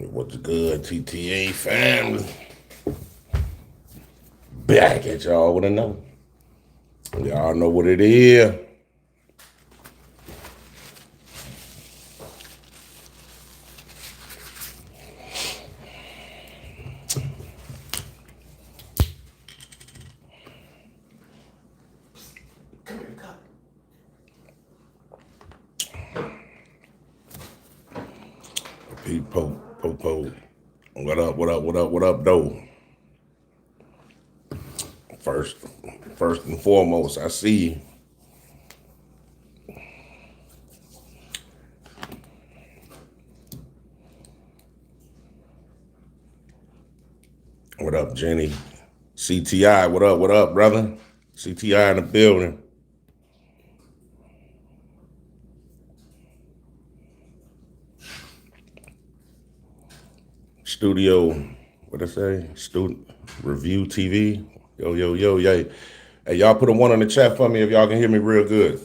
What's good, TTA family? Back at y'all with a know. Y'all know what it is. Pete Popo. What up, though? First and foremost, I see you. What up, Jenny? CTI, what up, brother? CTI in the building. Studio, what I say? Student Review TV. Yo, yay. Hey, y'all put a one on the chat for me if y'all can hear me real good.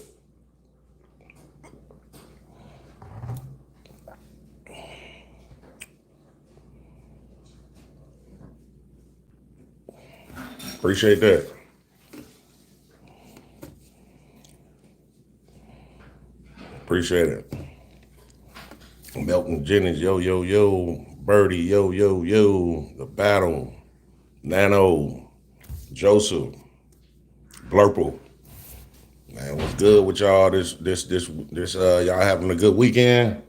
Appreciate that. Appreciate it. Melton Jennings, yo. Birdie, yo. The Battle, Nano, Joseph, Blurple. Man, what's good with y'all? This y'all having a good weekend?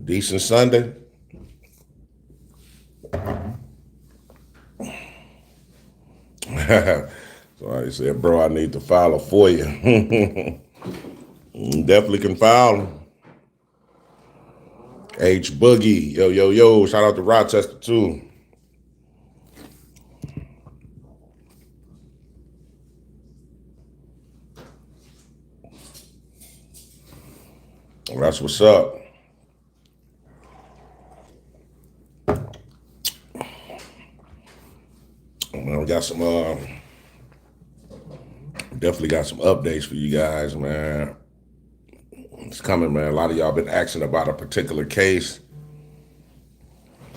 Decent Sunday? So I said, bro, I need to file a FOIA. Definitely can file. H Boogie, yo. Shout out to Rochester too. Well, that's what's up. Man, we got some definitely got some updates for you guys, man. It's coming, man. A lot of y'all been asking about a particular case.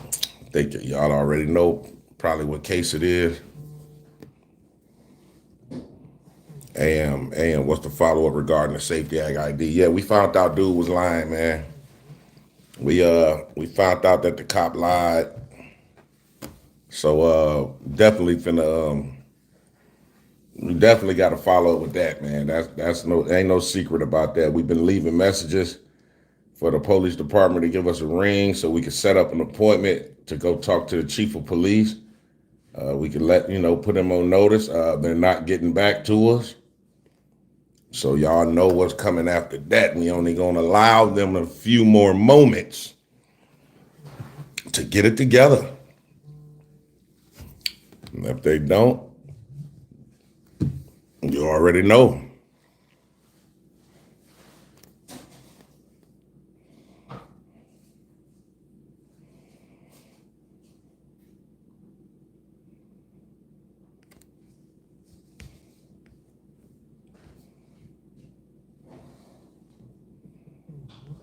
I think y'all already know probably what case it is. And what's the follow-up regarding the Safety Act ID? Yeah, we found out dude was lying, man. We found out that the cop lied. So definitely finna we definitely got to follow up with that, man. That's ain't no secret about that. We've been leaving messages for the police department to give us a ring so we can set up an appointment to go talk to the chief of police. We can put them on notice. They're not getting back to us. So y'all know what's coming after that. We only gonna allow them a few more moments to get it together. And if they don't, you already know.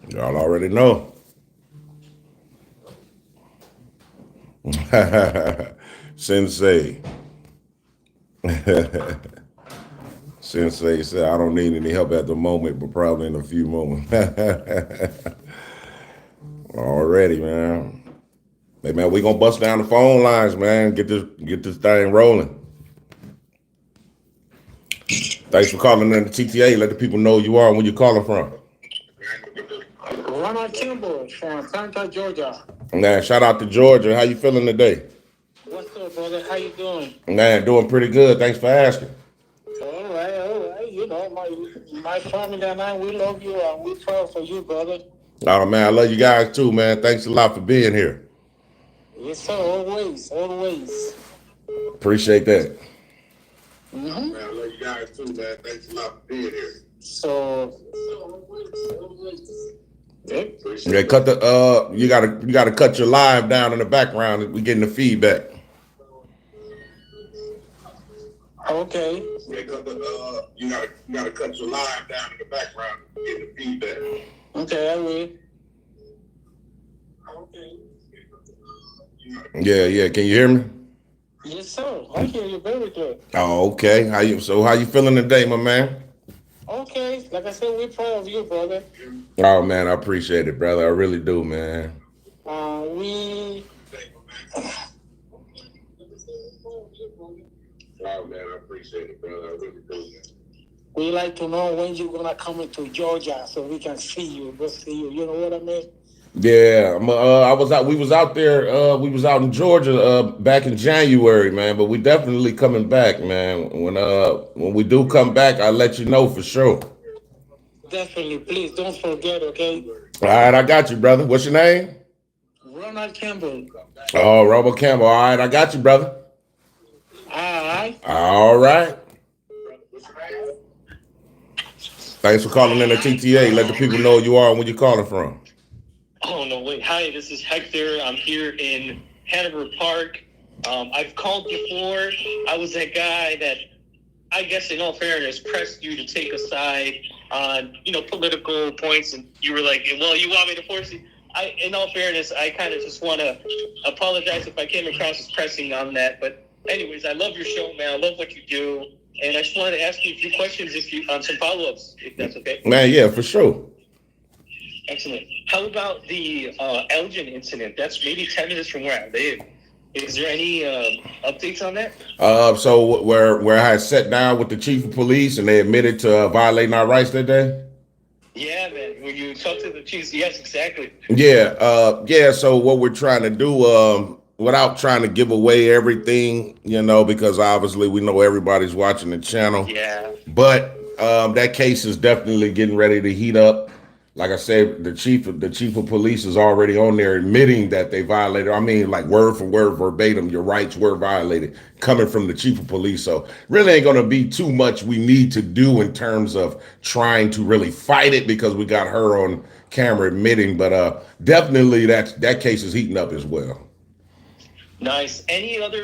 Y'all already know. Sensei. Sensei said, I don't need any help at the moment, but probably in a few moments. Already, man. Hey, man, we gonna bust down the phone lines, man. Get this thing rolling. Thanks for calling in the TTA. Let the people know who you are and where you're calling from. Ronald Kimball from Atlanta, Georgia. Man, shout out to Georgia. How you feeling today? What's up, brother? How you doing? Man, doing pretty good. Thanks for asking. All right. You know, my family and I, we love you and we proud for you, brother. Oh, man, I love you guys too, man. Thanks a lot for being here. Yes, sir. Always. Appreciate that. Man, I love you guys too, man. Thanks a lot for being here. So yeah, cut the you gotta cut your live down in the background. We getting the feedback. Okay. Yeah, cut the you gotta cut your live down in the background. We getting the feedback. Okay, I will. Yeah. Can you hear me? Yes, sir. I hear you very good. Oh, okay. How you feeling today, my man? Okay, like I said, we're proud of you, brother. Oh man, I appreciate it, brother. I really do, man. We Oh man, I appreciate it, brother. I really do, man. we like to know when you're gonna come into Georgia so we can see you, go see you. You know what I mean? Yeah, I was out. We was out there. We was out in Georgia back in January, man. But we definitely coming back, man. When we do come back, I'll let you know for sure. Definitely, please don't forget, okay? All right, I got you, brother. What's your name? Ronald Campbell. Oh, Robert Campbell. All right, I got you, brother. Alright. All right. Thanks for calling in the TTA. Let the people know who you are and where you're calling from. Oh, no, wait. Hi, this is Hector. I'm here in Hanover Park. I've called before. I was that guy that, I guess, in all fairness, pressed you to take a side on, political points, and you were like, well, you want me to force you? In all fairness, I kind of just want to apologize if I came across as pressing on that. But anyways, I love your show, man. I love what you do. And I just wanted to ask you a few questions on some follow-ups, if that's okay. Man, yeah, for sure. Excellent. How about the Elgin incident? That's maybe 10 minutes from where I live. Is there any updates on that? So where I had sat down with the chief of police and they admitted to violating our rights that day. Yeah, man. When you talk to the chiefs, yes, exactly. Yeah. So what we're trying to do, without trying to give away everything, because obviously we know everybody's watching the channel. Yeah. But that case is definitely getting ready to heat up. Like I said, the chief of police is already on there admitting that they violated. I mean, like word for word, verbatim, your rights were violated, coming from the chief of police. So really ain't gonna be too much we need to do in terms of trying to really fight it because we got her on camera admitting. But definitely that case is heating up as well. Nice. Any other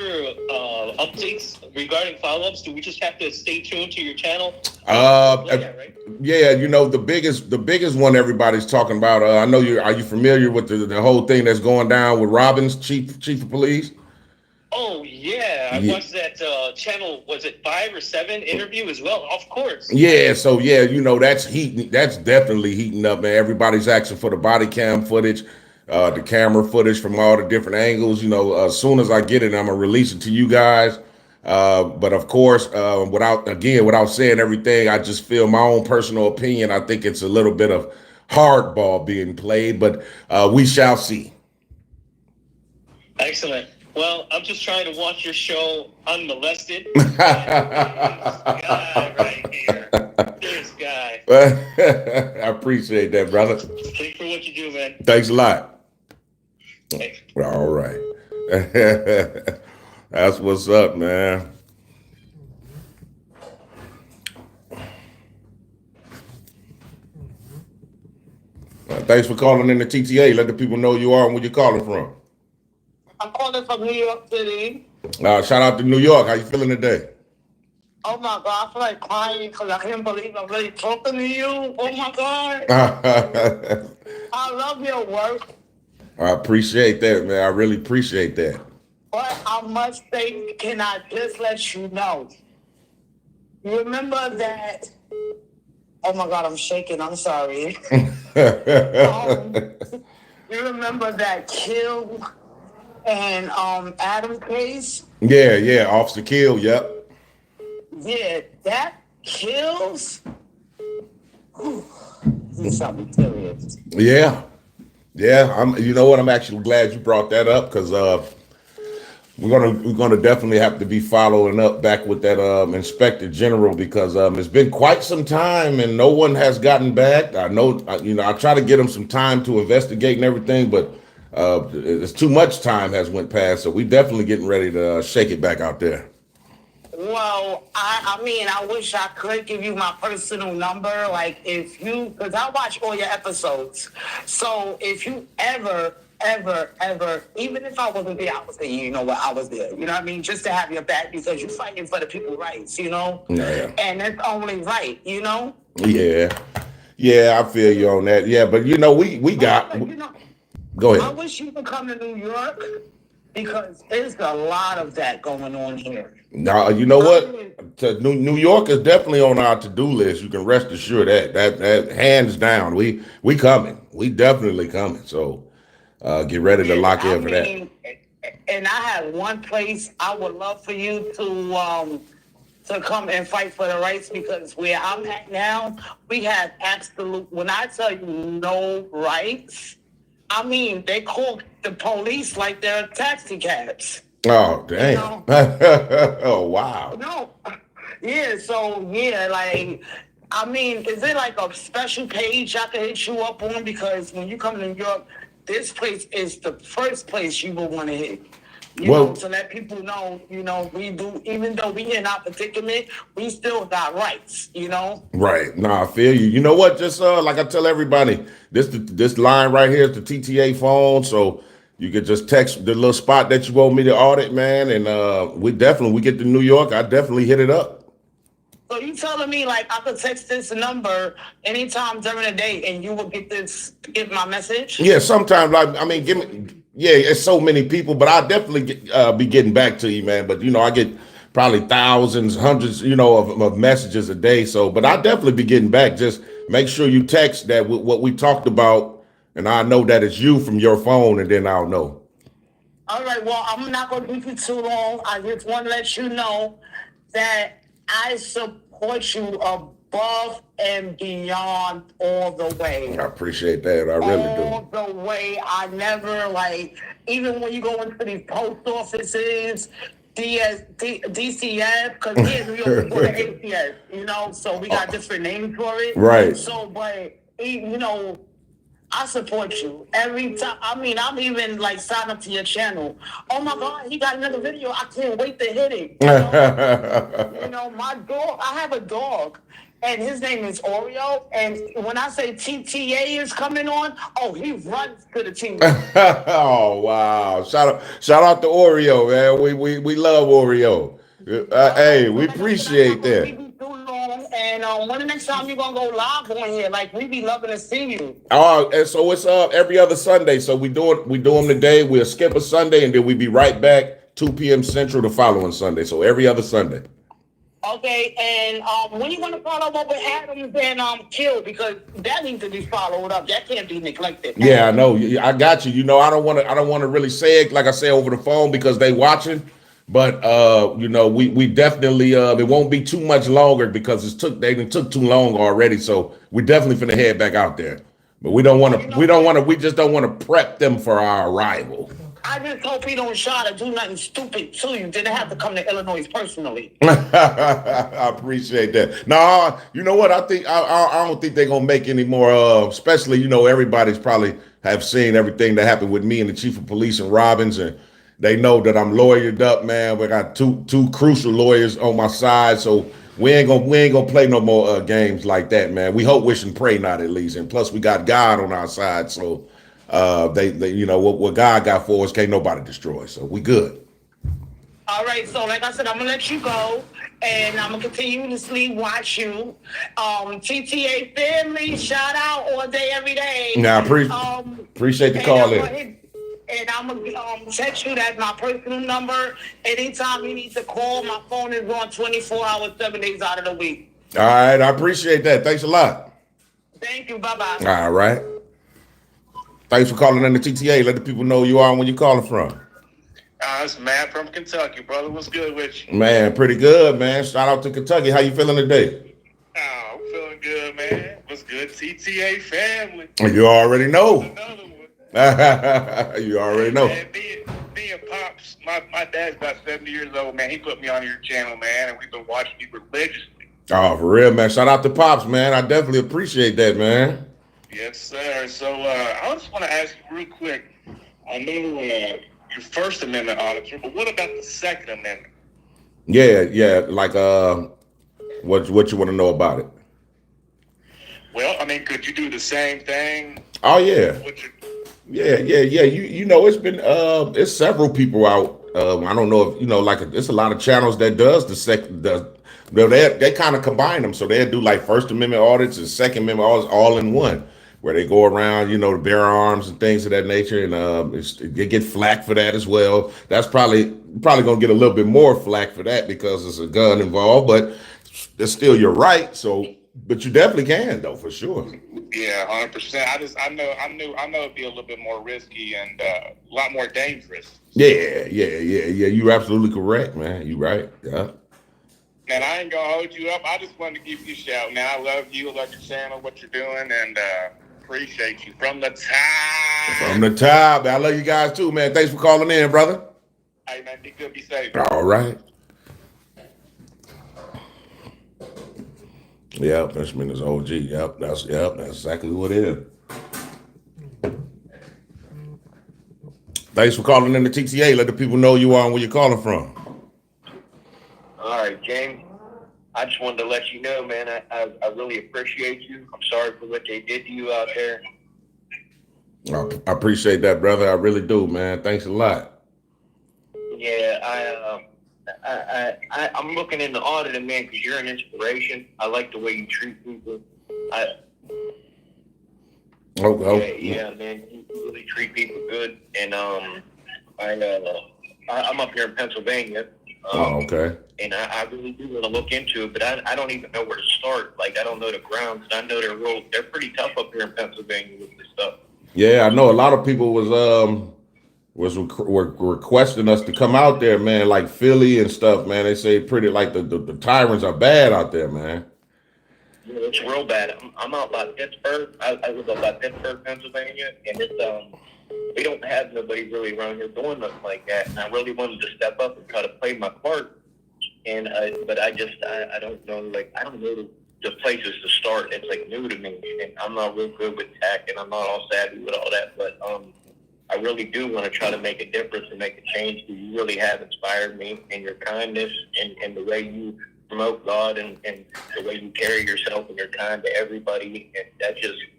updates regarding follow-ups? Do we just have to stay tuned to your channel? Right? Yeah, the biggest one everybody's talking about. I know are you familiar with the whole thing that's going down with Robbins, chief of police? Oh yeah, I watched that channel. Was it 5 or 7 interview as well? Of course. Yeah, so yeah, that's heating. That's definitely heating up, man. Everybody's asking for the body cam footage, the camera footage from all the different angles. As soon as I get it, I'm gonna release it to you guys. But of course, without saying everything, I just feel my own personal opinion. I think it's a little bit of hardball being played, but we shall see. Excellent. Well, I'm just trying to watch your show unmolested. This guy right here. This guy. I appreciate that, brother. Thanks for what you do, man. Thanks a lot. Thanks. All right. That's what's up, man. Thanks for calling in the TTA. Let the people know you are and where you're calling from. I'm calling from New York City. Shout out to New York. How you feeling today? Oh my God, I feel like crying because I can't believe I'm really talking to you. Oh my God. I love your work. I appreciate that, man. I really appreciate that. But I must say, can I just let you know? You remember that? Oh my God, I'm shaking. I'm sorry. You remember that Kill and Adam case? Yeah, Officer Kill, yep. Yeah, that kills. This something serious. Yeah. You know what? I'm actually glad you brought that up because we're gonna definitely have to be following up back with that Inspector General because it's been quite some time and no one has gotten back. I know, I try to get them some time to investigate and everything, but it's too much time has went past. So we definitely getting ready to shake it back out there. Well, I mean, I wish I could give you my personal number. Like, because I watch all your episodes. So if you ever, even if I wasn't there, I was there, I was there. You know what I mean? Just to have your back because you're fighting for the people's rights, Yeah. And it's only right, Yeah, I feel you on that. Yeah, but we got. Go ahead. I wish you could come to New York. because there's a lot of that going on here. Now, you know I mean, what? New York is definitely on our to-do list. You can rest assured that hands down, we coming. We definitely coming. So get ready to yeah, lock I in for that. mean, and I have one place I would love for you to come and fight for the rights, because where I'm at now, we have absolute, when I tell you no rights, I mean, they call the police like they're taxi cabs, Oh, you damn. know? Oh, wow. No. Yeah, so yeah, like, I mean, is it like a special page I can hit you up on? Because when you come to New York, this place is the first place you will want to hit. Well, To let people know, we do, even though we in our predicament, we still got rights. right. No, I feel you. You know what? Just like I tell everybody, this line right here is the TTA phone. So you could just text the little spot that you want me to audit, man. And we get to New York, I definitely hit it up. So you telling me like I could text this number anytime during the day and you will get my message? Yeah, sometimes I mean, give me. Yeah, it's so many people, but I definitely be getting back to you, man. But I get probably thousands, hundreds, of messages a day. So, but I definitely be getting back. Just make sure you text that what we talked about, and I know that it's you from your phone, and then I'll know. All right, well, I'm not going to keep you too long. I just want to let you know that I support you above and beyond all the way. I appreciate that. I really All do. the way. I never, like, even when you go into these post offices, DCF, because here in New York, we call it ACS, so we got different names for it. Right. So, but, I support you every time. I mean, I'm even like sign up to your channel. Oh my God, he got another video. I can't wait to hit it. My dog. I have a dog, and his name is Oreo. And when I say TTA is coming on, oh, he runs to the team. Oh wow! Shout out to Oreo, man. We love Oreo. Hey, we appreciate that. And when the next time you gonna go live on here? Like, we be loving to see you. Oh, and so it's every other Sunday. So we do them today. We'll skip a Sunday, and then we be right back 2 p.m. Central the following Sunday. So every other Sunday. Okay, and when you gonna follow up with Adams and Kill, because that needs to be followed up. That can't be neglected. Yeah, I know. I got you. I don't want to really say it like I say over the phone because they watching. But we definitely it won't be too much longer because they took too long already. So we definitely finna head back out there. But we just don't want to prep them for our arrival. I just hope he don't try to do nothing stupid to you. Didn't have to come to Illinois personally. I appreciate that. No, you know what? I think I don't think they're gonna make any more. Especially, everybody's probably have seen everything that happened with me and the chief of police and Robbins, and they know that I'm lawyered up, man. We got two crucial lawyers on my side, so we ain't gonna play no more games like that, man. We hope, wish, and pray not at least, and plus we got God on our side, so they what God got for us can't nobody destroy. So we good. All right, so like I said, I'm gonna let you go, and I'm gonna continuously watch you. TTA family, shout out all day, every day. Now, appreciate the call in. And I'm gonna text you that my personal number. Anytime you need to call, my phone is on 24 hours, 7 days out of the week. All right, I appreciate that. Thanks a lot. Thank you. Bye bye. All right. Thanks for calling in the TTA. Let the people know who you are and where you calling from. It's Matt from Kentucky, brother. What's good with you? Man, pretty good, man. Shout out to Kentucky. How you feeling today? I'm feeling good, man. What's good, TTA family? You already know. Another one. You already know. Man, me and Pops, my dad's about 70 years old, man. He put me on your channel, man, and we've been watching you religiously. Oh, for real, man. Shout out to Pops, man. I definitely appreciate that, man. Yes, sir. So I just want to ask you real quick. I know your First Amendment auditor, but what about the Second Amendment? Yeah. Like, what you want to know about it? Well, I mean, could you do the same thing? Oh, yeah. Yeah. It's been it's several people out. I don't know if it's a lot of channels that does they kind of combine them, so they do like First Amendment audits and Second Amendment audits all in one. where they go around, to bear arms and things of that nature, and they get flack for that as well. That's probably gonna get a little bit more flack for that because it's a gun involved, but that's still your right. So, but you definitely can though, for sure. Yeah, 100%. I know it'd be a little bit more risky and a lot more dangerous. Yeah. You're absolutely correct, man. You're right. Yeah. Man, I ain't gonna hold you up. I just wanted to give you a shout. Man, I love you. I love your channel, what you're doing, and appreciate you from the top. From the top. I love you guys too, man. Thanks for calling in, brother. Hey, man, be good, be safe. All right. Yep, that's Minutes OG. Yep, that's exactly what it is. Thanks for calling in the TTA. Let the people know you are and where you're calling from. All right, James. I just wanted to let you know, man, I really appreciate you. I'm sorry for what they did to you out there. I appreciate that, brother. I really do, man. Thanks a lot. Yeah, I'm looking into auditing, man, because you're an inspiration. I like the way you treat people. Yeah, man, you really treat people good. And I'm up here in Pennsylvania. Okay. And I really do want to look into it, but I don't even know where to start. Like, I don't know the grounds, and I know they're pretty tough up here in Pennsylvania with this stuff. Yeah, I know a lot of people was requesting us to come out there, man, like Philly and stuff, man. They say pretty like the tyrants are bad out there, man. Yeah, it's real bad. I'm out by Pittsburgh. I live out by Pittsburgh, Pennsylvania, and it's we don't have nobody really around here doing nothing like that. And I really wanted to step up and try to play my part. And but I don't know, like, I don't know the places to start. It's like new to me, and I'm not real good with tech, and I'm not all savvy with all that. But I really do want to try to make a difference and make a change. You really have inspired me in your kindness and the way you promote God and the way you carry yourself, and you're kind to everybody. And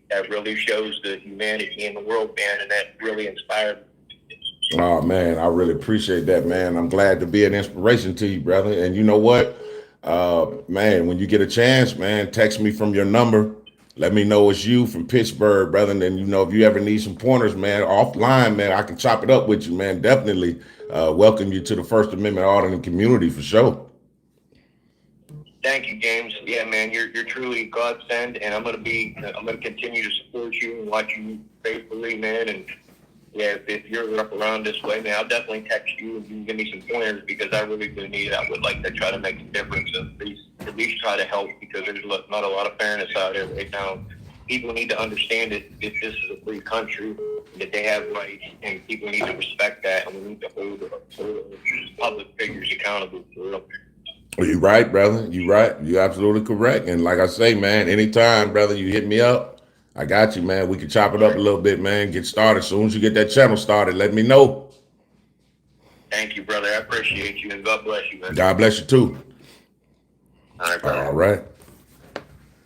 that really shows the humanity in the world, man, and that really inspired me. Oh, man, I really appreciate that, man. I'm glad to be an inspiration to you, brother. And you know what? Man, when you get a chance, man, text me from your number. Let me know it's you from Pittsburgh, brother. And then, if you ever need some pointers, man, offline, man, I can chop it up with you, man. Definitely welcome you to the First Amendment auditing community for sure. Thank you, James. Yeah, man, you're truly godsend, and I'm gonna continue to support you and watch you faithfully, man. And yeah, if you're up around this way, man, I'll definitely text you and you can give me some pointers, because I really do need it. I would like to try to make a difference, at least try to help, because there's not a lot of fairness out there right now. People need to understand that this is a free country, that they have rights, and people need to respect that, and we need to hold public figures accountable for real. You're right, brother. You're right. You're absolutely correct. And like I say, man, anytime, brother, you hit me up, I got you, man. We can chop it up a little bit, man. Get started. As soon as you get that channel started, let me know. Thank you, brother. I appreciate you, and God bless you, man. God bless you, too. All right, brother. All right.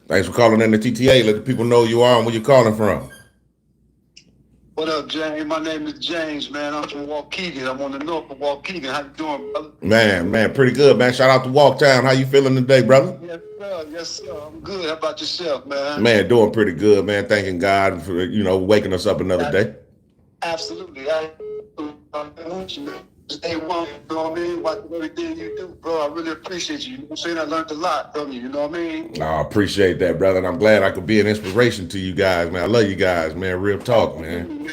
Thanks for calling in the TTA. Let the people know you are and where you're calling from. What up, James? My name is James, man. I'm from Waukegan. I'm on the north of Waukegan. How you doing, brother? Man, pretty good, man. Shout out to Walktown. How you feeling today, brother? Yes, sir. Yes, sir. I'm good. How about yourself, man? Man, doing pretty good, man. Thanking God for, waking us up another day. Absolutely. I want you. Stay one, you know what I mean? Watch everything you do, bro. I really appreciate you. You know what I'm saying? I learned a lot from you, you know what I mean? I appreciate that, brother. And I'm glad I could be an inspiration to you guys, man. I love you guys, man. Real talk, man.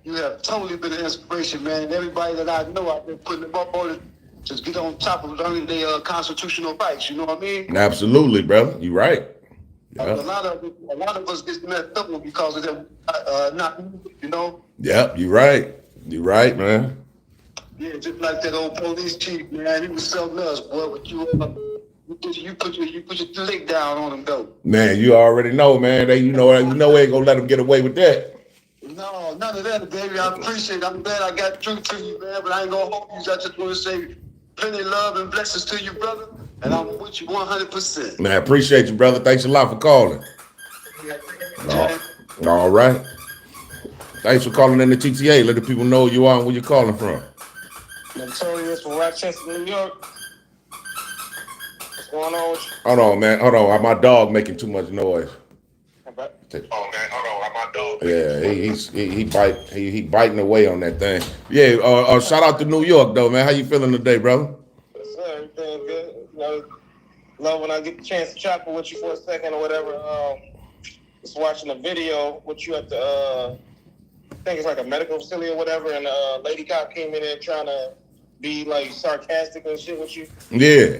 You have totally been an inspiration, man. Everybody that I know, I've been putting them up on it. Just get on top of learning their constitutional rights, you know what I mean? Absolutely, brother. You're right. Yep. A lot of us get messed up because of that, not, you know? Yep, you're right. You're right, man. Yeah, just like that old police chief, man. He was something else, boy. But you put your leg down on him, though. Man, you already know, man. They ain't gonna let them get away with that. No, none of that, baby. I appreciate it. I'm glad I got through to you, man. But I ain't gonna hold you. I just want to say plenty of love and blessings to you, brother. And I'm with you 100%. Man, I appreciate you, brother. Thanks a lot for calling. All right. Thanks for calling in the TTA. Let the people know you are and where you're calling from. Notorious from Rochester, New York. What's going on with you? Hold on, man. Hold on. My dog making too much noise. Oh man, hold on, my dog. Yeah, he biting away on that thing. Yeah, shout out to New York though, man. How you feeling today, brother? Yes, sir. Everything good. You know, love when I get the chance to chop it with you for a second or whatever. Just watching a video with you at the, I think it's like a medical facility or whatever, and a lady cop came in there trying to be like sarcastic and shit with you. Yeah.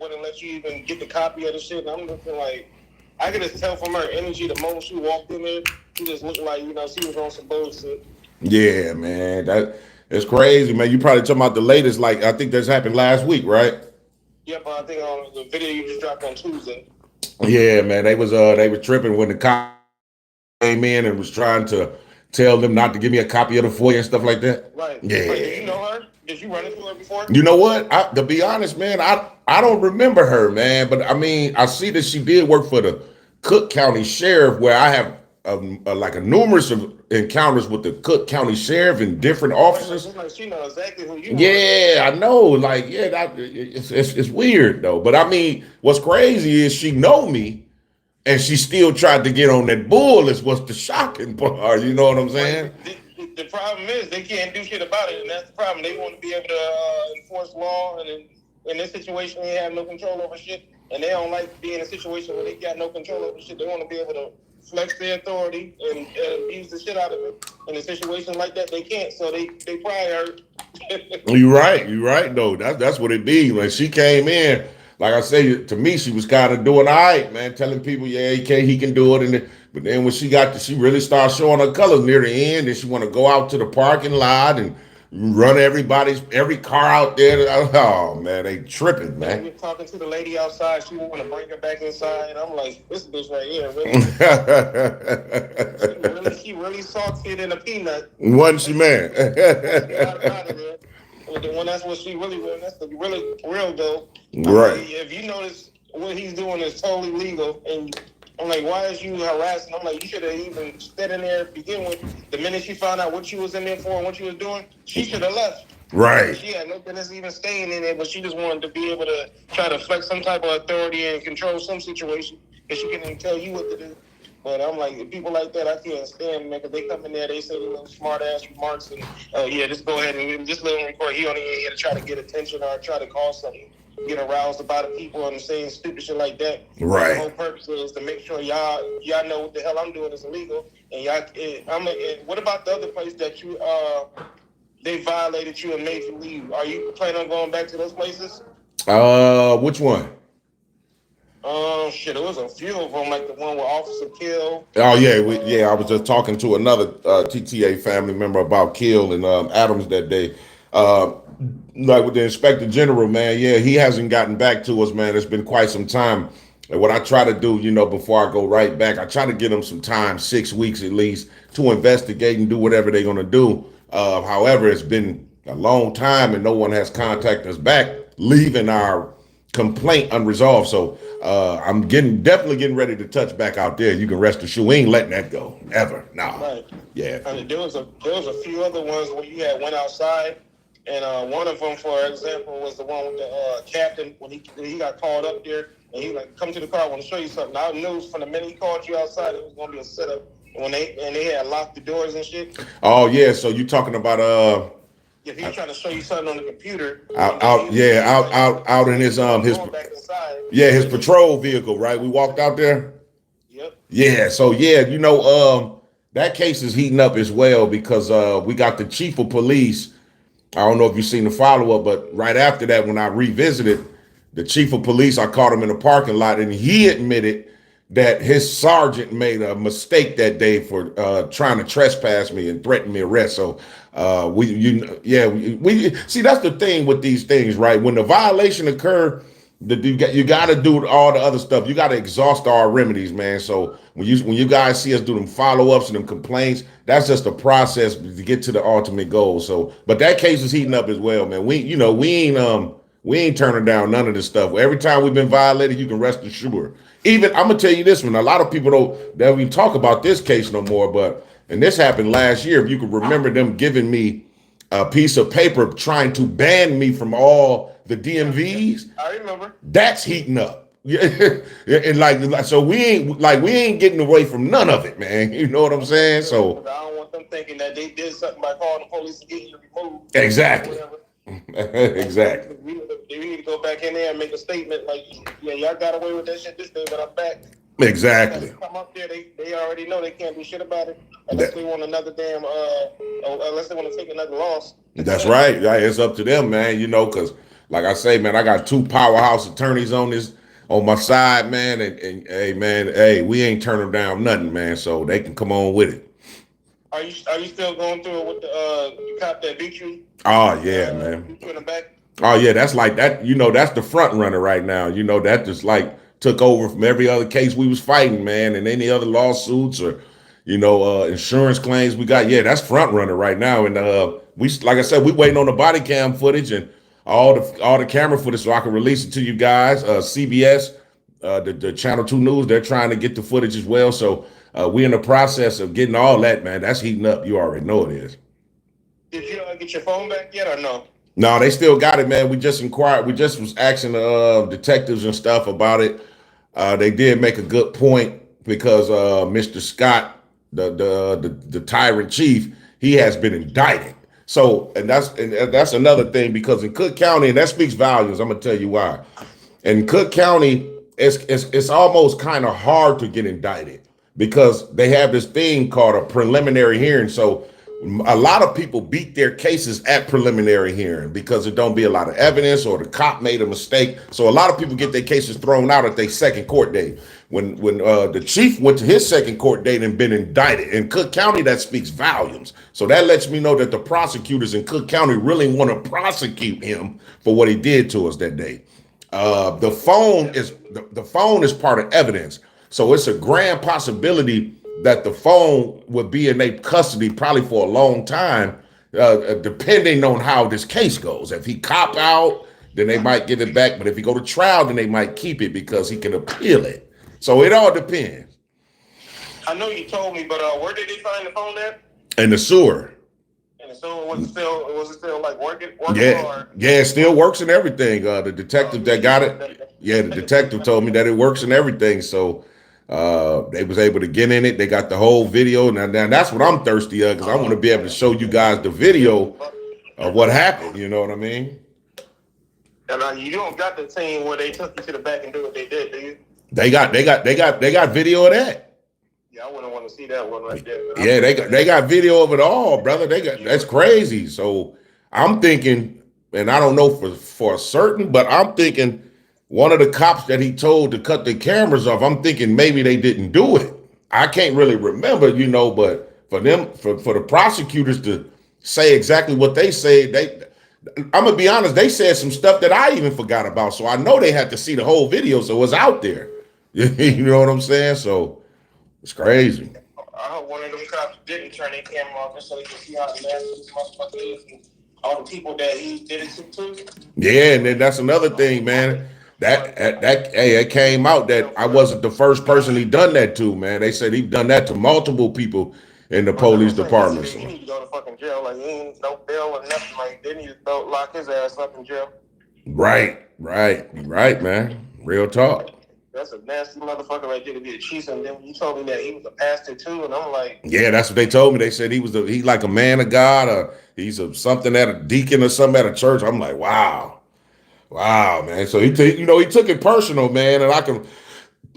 Wouldn't let you even get the copy of the shit. And I'm looking like, I could just tell from her energy the moment she walked in there, she just looked like, you know, she was on some bullshit. Yeah, man. That's crazy, man. You probably talking about the latest, like I think that's happened last week, right? Yeah, but I think on the video you just dropped on Tuesday. Yeah, man. They was tripping when the cop came in and was trying to tell them not to give me a copy of the FOIA and stuff like that. Right. Yeah. Like, did you know her? Did you run into her before? You know what? To be honest, man, I don't remember her, man. But I mean, I see that she did work for the Cook County Sheriff, where I have like a numerous of encounters with the Cook County Sheriff in different offices. Like she knows exactly who you are. Yeah, I know. Like, yeah, it's weird though. But I mean, what's crazy is she know me, and she still tried to get on that bull. Is what's the shocking part? You know what I'm saying? The problem is they can't do shit about it, and that's the problem. They want to be able to enforce law, and in this situation, they have no control over shit, and they don't like being in a situation where they got no control over shit. They want to be able to flex their authority and abuse the shit out of it. In a situation like that, they can't, so they probably hurt. You're right. Though that's what it be. When she came in, like I say, to me, she was kind of doing all right, man, telling people, yeah, he can do it, but then when she she really started showing her colors near the end, and she want to go out to the parking lot and run every car out there. Oh man, they tripping, man. We're talking to the lady outside. She want to bring her back inside. I'm like, this bitch right here, really. she really salted in a peanut. Wasn't she, man? When that's what she really was. That's the really real though. Right. Like, if you notice what he's doing is totally legal, and I'm like, why is you harassing? I'm like, you should have even stayed in there to begin with. The minute she found out what she was in there for and what she was doing, she should have left. Right. She had no business even staying in there, but she just wanted to be able to try to flex some type of authority and control some situation, because she couldn't tell you what to do. But I'm like, people like that, I can't stand, man, because they come in there, they say little smart ass remarks, and yeah, just go ahead and just let him record. He only here to try to get attention or try to cause something, get aroused about the people and saying stupid shit like that. Right. The whole purpose is to make sure y'all know what the hell I'm doing is illegal. And what about the other place that you they violated you and made you leave? Are you planning on going back to those places? Which one? Shit, it was a few of them, like the one with Officer Kill. Oh yeah, I was just talking to another TTA family member about Kill and Adams that day. Like with the Inspector General, man, yeah, he hasn't gotten back to us, man. It's been quite some time. And what I try to do, before I go right back, I try to give them some time, 6 weeks at least, to investigate and do whatever they're gonna do. However, it's been a long time and no one has contacted us back, leaving our complaint unresolved. So I'm definitely getting ready to touch back out there. You can rest assured we ain't letting that go ever. No. Right. Yeah. I mean, there was a few other ones where you had went outside, and one of them, for example, was the one with the captain when he got called up there, and he like, come to the car, I want to show you something. I knew from the minute he called you outside it was gonna be a setup. When they had locked the doors and shit. Oh yeah, so you talking about if he's trying to show you something on the computer, out in his his patrol vehicle, right? We walked out there. Yep. Yeah, so yeah, that case is heating up as well because we got the chief of police. I don't know if you've seen the follow-up, but right after that, when I revisited, the chief of police, I caught him in the parking lot, and he admitted that his sergeant made a mistake that day for trying to trespass me and threaten me arrest. So we see, that's the thing with these things, right? When the violation occur, you got to do all the other stuff. You got to exhaust our remedies, man. So when you guys see us do them follow-ups and them complaints, that's just a process to get to the ultimate goal. So, but that case is heating up as well, man. We ain't turning down none of this stuff. Every time we've been violated, you can rest assured. Even I'm gonna tell you this one. A lot of people don't even talk about this case no more. And this happened last year. If you can remember them giving me a piece of paper trying to ban me from all the DMVs. I remember. That's heating up. Yeah, and like so we ain't getting away from none of it, man. You know what I'm saying? So I don't want them thinking that they did something by calling the police and getting you removed. exactly, Or exactly, we need to go back in there and make a statement like, yeah, y'all got away with that shit this day, but I'm back. exactly. Come up there, they already know they can't do shit about it unless That- they want another damn unless they want to take another loss. That's right. Yeah, it's up to them, man. You know, because like I say, man, I got two powerhouse attorneys on my side, man. And hey, man, hey, we ain't turning down nothing, man. So they can come on with it. Are you still going through it with the cop that beat you? Oh yeah, man. Beat you in the back? Oh yeah, that's like that. You know, that's the front runner right now. You know, that just like took over from every other case we was fighting, man, and any other lawsuits or insurance claims we got. Yeah, that's front runner right now. And we, like I said, we waiting on the body cam footage and all the camera footage so I can release it to you guys. CBS, the Channel 2 News, they're trying to get the footage as well. So we in the process of getting all that, man. That's heating up. You already know it is. Did you get your phone back yet or no? No, they still got it, man. We just inquired. We just was asking the detectives and stuff about it. They did make a good point because Mr. Scott, the tyrant chief, he has been indicted. So, and that's another thing because in Cook County, and that speaks volumes. I'm gonna tell you why. In Cook County, it's almost kind of hard to get indicted because they have this thing called a preliminary hearing. So a lot of people beat their cases at preliminary hearing because there don't be a lot of evidence or the cop made a mistake. So a lot of people get their cases thrown out at their second court date. When the chief went to his second court date and been indicted in Cook County, that speaks volumes. So that lets me know that the prosecutors in Cook County really want to prosecute him for what he did to us that day. The phone is part of evidence. So it's a grand possibility that the phone would be in their custody probably for a long time, depending on how this case goes. If he cop out, then they might give it back. But if he go to trial, then they might keep it because he can appeal it. So it all depends. I know you told me, but where did they find the phone at? In the sewer. And so was it still like working? Yeah, or? yeah, it still works and everything. The detective that got it, yeah, the detective told me that it works and everything. So they was able to get in it. They got the whole video. Now that's what I'm thirsty of because I want to be able to show you guys the video of what happened. You know what I mean? And you don't got the scene where they took you to the back and do what they did, do you? They got video of that. Yeah, I wouldn't want to see that one right there. Yeah, they got video of it all, brother. That's crazy. So I'm thinking, and I don't know for certain, but I'm thinking one of the cops that he told to cut the cameras off, I'm thinking maybe they didn't do it. I can't really remember, but for the prosecutors to say exactly what they said, I'm gonna be honest, they said some stuff that I even forgot about. So I know they had to see the whole video, so it was out there. You know what I'm saying? So it's crazy. I hope one of them cops didn't turn their camera off just so they could see how nasty this motherfucker is and all the people that he did it to. Yeah, and then that's another thing, man. It came out that I wasn't the first person he done that to, man. They said he done that to multiple people in the police department. He need to go to fucking jail. Like, he ain't no bail or nothing. Like, they need to lock his ass up in jail. Right, man. Real talk. That's a nasty motherfucker right there to be a chief. And then you told me that he was a pastor too, and I'm like, yeah, that's what they told me. They said he's like a man of God, or he's something at a deacon or something at a church. I'm like, wow, man. So he took it personal, man, and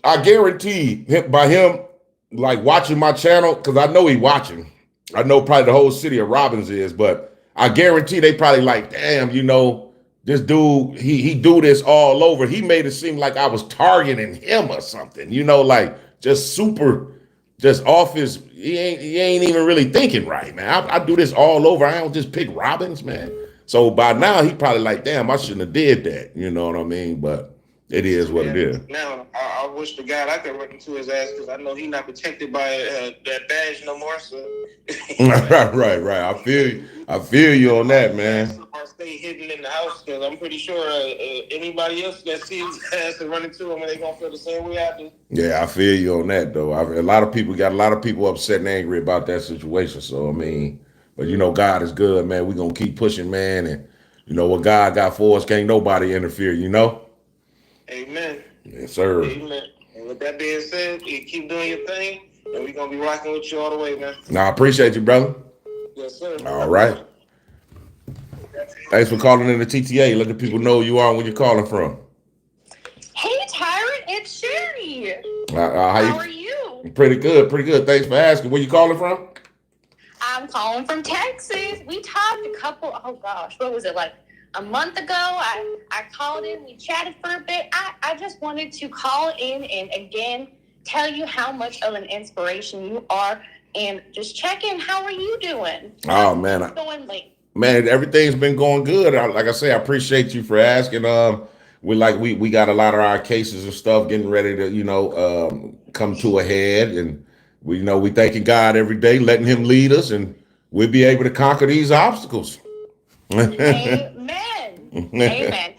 I guarantee by him like watching my channel, because I know he watching. I know probably the whole city of Robbins is, but I guarantee they probably like, damn, this dude, he do this all over. He made it seem like I was targeting him or something, like just off his, he ain't even really thinking right, man. I do this all over. I don't just pick Robbins, man. So by now he probably like, damn, I shouldn't have did that. You know what I mean? But it is what it is. Now, I wish to God I could run into his ass because I know he's not protected by that badge no more. So. Right. I feel you on that, man. I'll stay hidden in the house because I'm pretty sure anybody else that sees his ass and run into him, and they gonna feel the same way I do. Yeah, I feel you on that though. A lot of people upset and angry about that situation. So I mean, but God is good, man. We gonna keep pushing, man, and what God got for us, can't nobody interfere. Amen. Yes, sir. Amen. And with that being said, you keep doing your thing, and we're gonna be rocking with you all the way, man. Now, I appreciate you, brother. Yes, sir. All right. Thanks for calling in the TTA. Let the people know who you are and where you're calling from. Hey, Tyrant, it's Sherry. How are you? Pretty good, pretty good. Thanks for asking. Where you calling from? I'm calling from Texas. We talked what was it, like a month ago? I called in, we chatted for a bit. I just wanted to call in and again tell you how much of an inspiration you are and just check in. How are you doing? Oh, man. How's it going late? Man, everything's been going good. Like I say, I appreciate you for asking. We got a lot of our cases and stuff getting ready to come to a head, and we thanking God every day, letting Him lead us, and we'll be able to conquer these obstacles. Amen. Amen.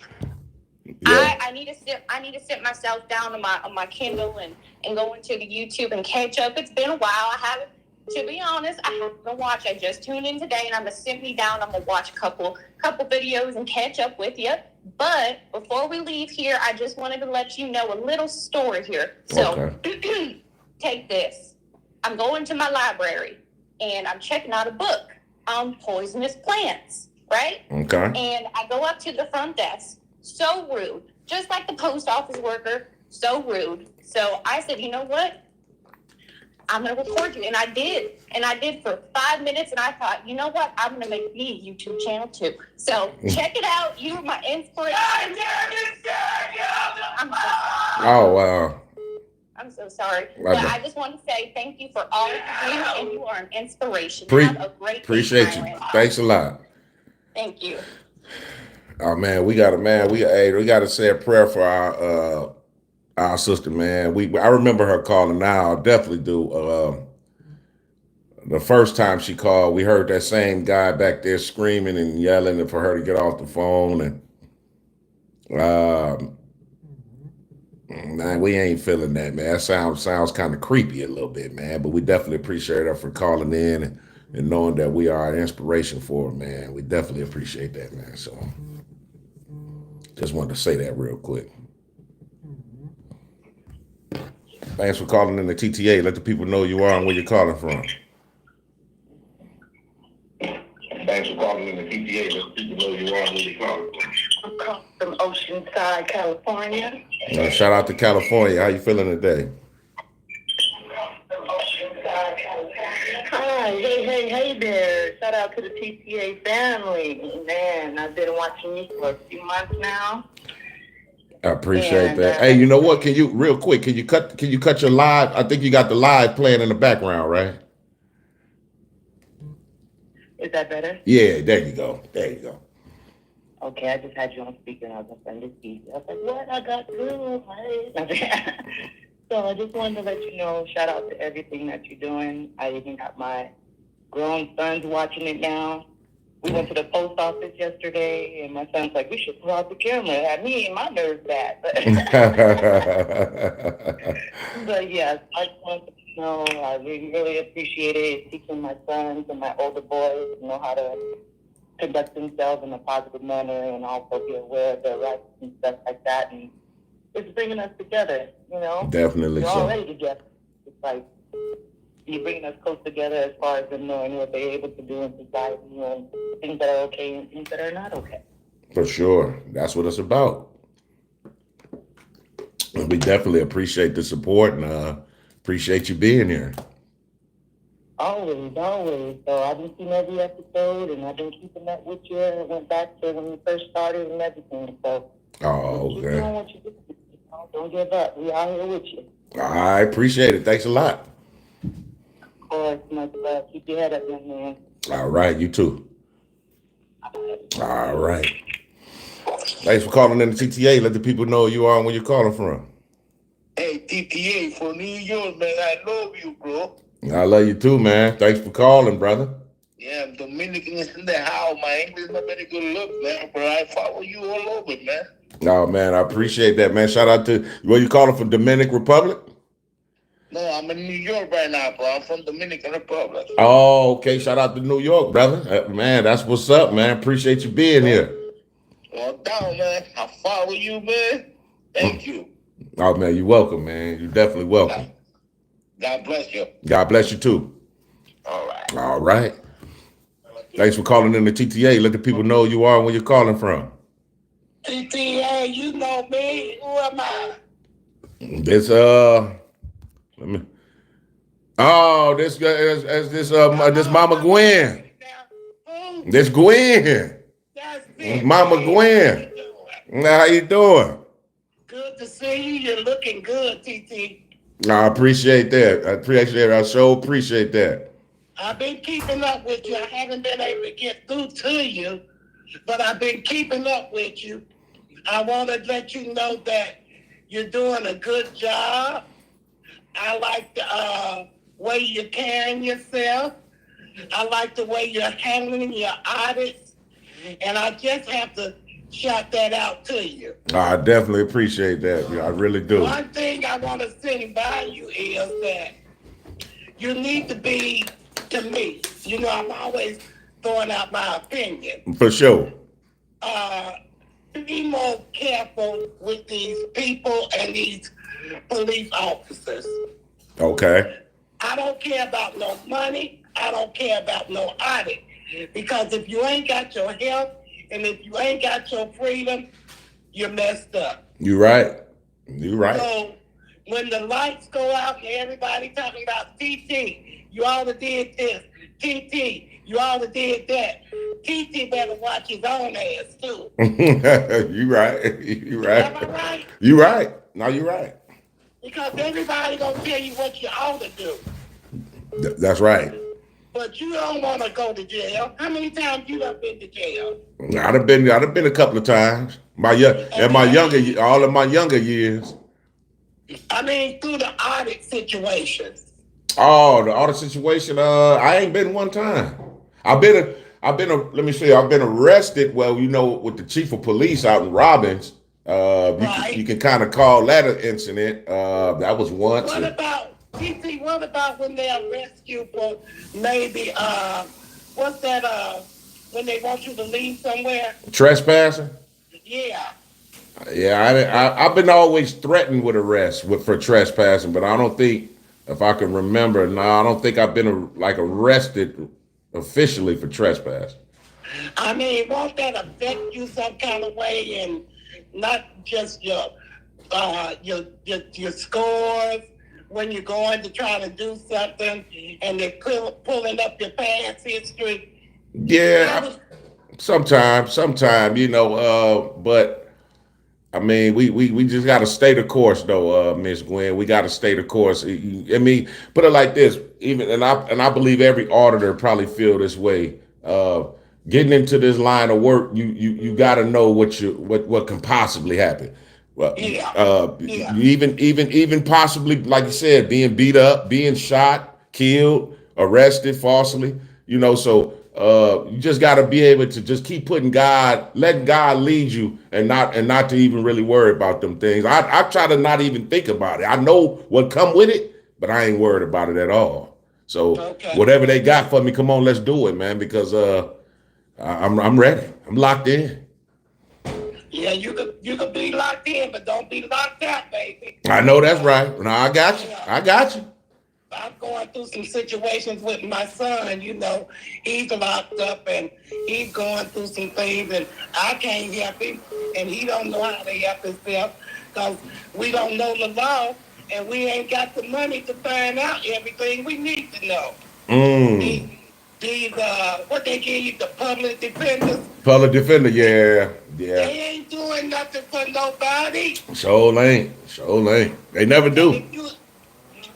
Yeah. I need to sit myself down on my Kindle and go into the YouTube and catch up. It's been a while. To be honest, I haven't watched. I just tuned in today, and I'm gonna sit me down. I'm gonna watch a couple videos and catch up with you. But before we leave here, I just wanted to let you know a little story here. So, okay. Take this. I'm going to my library, and I'm checking out a book on poisonous plants, right? Okay. And I go up to the front desk. So rude. Just like the post office worker. So rude. So I said, you know what? I'm going to record you. And I did. And I did for 5 minutes. And I thought, you know what? I'm going to make me a YouTube channel too. So check it out. You were my inspiration. Oh, wow. I'm so sorry. But I just want to say thank you for all you do. And you are an inspiration. Have a great day. Appreciate you. Thanks a lot. Thank you. Oh, man, we got to say a prayer for our sister, man. I remember her calling now. I definitely do. The first time she called, we heard that same guy back there screaming and yelling for her to get off the phone. And man, we ain't feeling that, man. That sounds kind of creepy a little bit, man. But we definitely appreciate her for calling in and knowing that we are an inspiration for her, man. We definitely appreciate that, man. So just wanted to say that real quick. Thanks for calling in the TTA. Let the people know you are and where you're calling from. Thanks for calling in the TTA. Let the people know you are and where you're calling from. I'm calling from Oceanside, California. Shout out to California. How you feeling today? Hi, hey there. Shout out to the TTA family. Man, I've been watching you for a few months now. I appreciate that. Hey, you know what? Can you cut your live? I think you got the live playing in the background, right? Is that better? Yeah, there you go. There you go. Okay, I just had you on speaker and I was going to send this easy. I was like, what? I got through. So I just wanted to let you know, shout out to everything that you're doing. I even got my grown sons watching it now. We went to the post office yesterday, and my son's like, we should pull out the camera. It had me and my nerves bad. But yes, I just wanted to know, I really appreciate it, teaching my sons and my older boys to know how to conduct themselves in a positive manner and also be aware of their rights and stuff like that. And it's bringing us together, you know? Definitely We're so. already together. It's like you're bringing us close together as far as them knowing what they're able to do in society and things that are okay and things that are not okay. For sure. That's what it's about. We definitely appreciate the support and appreciate you being here. Always. So I've been seeing every episode, and I've been keeping that with you. I went back to when you first started and everything. So keep doing what you do. Don't give up. We out here with you. I appreciate it. Thanks a lot. Of course, much love. Keep your head up, young man. All right, you too. All right. Thanks for calling in the TTA. Let the people know who you are and where you're calling from. Hey, TTA from New York, man. I love you, bro. I love you too, man. Thanks for calling, brother. Yeah, I'm Dominican is in the house. My English not very good look, man, but I follow you all over, man. Oh, man, I appreciate that, man. Shout out to, where you calling from, Dominican Republic? No, I'm in New York right now, bro. I'm from Dominican Republic. Oh, okay. Shout out to New York, brother. Man, that's what's up, man. Appreciate you being here. Well, down, man. I follow you, man. Thank you. Oh man, you're welcome, man. You're definitely welcome. God bless you. God bless you too. All right. All right. Thanks for calling in the TTA. Let the people know who you are and where you're calling from. TTA, you know me. Who am I? This let me. Oh, this this Mama Gwen. This Gwen. That's it. Mama Gwen. How you doing? Good to see you. You're looking good, TT. I appreciate that. I appreciate it. I so appreciate that. I've been keeping up with you. I haven't been able to get through to you, but I've been keeping up with you. I want to let you know that you're doing a good job. I like the way you're carrying yourself. I like the way you're handling your audits. And I just have to shout that out to you. I definitely appreciate that. I really do. One thing I want to send by you is that you need to be, to me, you know, I'm always throwing out my opinion. For sure. Be more careful with these people and these police officers. Okay. I don't care about no money. I don't care about no audit. Because if you ain't got your health and if you ain't got your freedom, you're messed up. You right. You right. So when the lights go out and everybody talking about TT, you all did this. TT, you all did that. TT better watch his own ass too. You right. You right. Am I right? You right. No, you right. Because everybody gonna tell you what you ought to do. That's right. But you don't want to go to jail. How many times you done been to jail? I'd have been a couple of times. All of my younger years. I mean, through the audit situations. Oh, the audit situation. I ain't been one time. Let me see. I've been arrested. Well, you know, with the chief of police out in Robbins. Right. You can kind of call that an incident. That was once. What about TT? What about when they arrest you for maybe what's that? When they want you to leave somewhere? Trespassing? Yeah. Yeah, I've been always threatened with arrest for trespassing, but I don't think, if I can remember, no, I don't think I've been arrested officially for trespass. I mean, won't that affect you some kind of way, and not just your scores when you're going to try to do something, and they're pulling up your past history? Yeah, sometimes, you know, but I mean, we just got to stay the course, though, Miss Gwen. We got to stay the course. I mean, put it like this: and I believe every auditor probably feel this way. Getting into this line of work, you got to know what can possibly happen. Well, even possibly, like you said, being beat up, being shot, killed, arrested falsely. You know, so you just got to be able to just keep letting God lead you, and not to even really worry about them things. I try to not even think about it. I know what come with it, but I ain't worried about it at all. So whatever they got for me, come on, let's do it, man. Because I'm ready. I'm locked in. Yeah, you could be locked in, but don't be locked out, baby. I know that's right. No, I got you. I got you. I'm going through some situations with my son, you know. He's locked up and he's going through some things, and I can't help him, and he don't know how to help himself because we don't know the law, and we ain't got the money to find out everything we need to know. These what they give you, the public defenders? Public defender, yeah. They ain't doing nothing for nobody. Sure ain't. They never do. If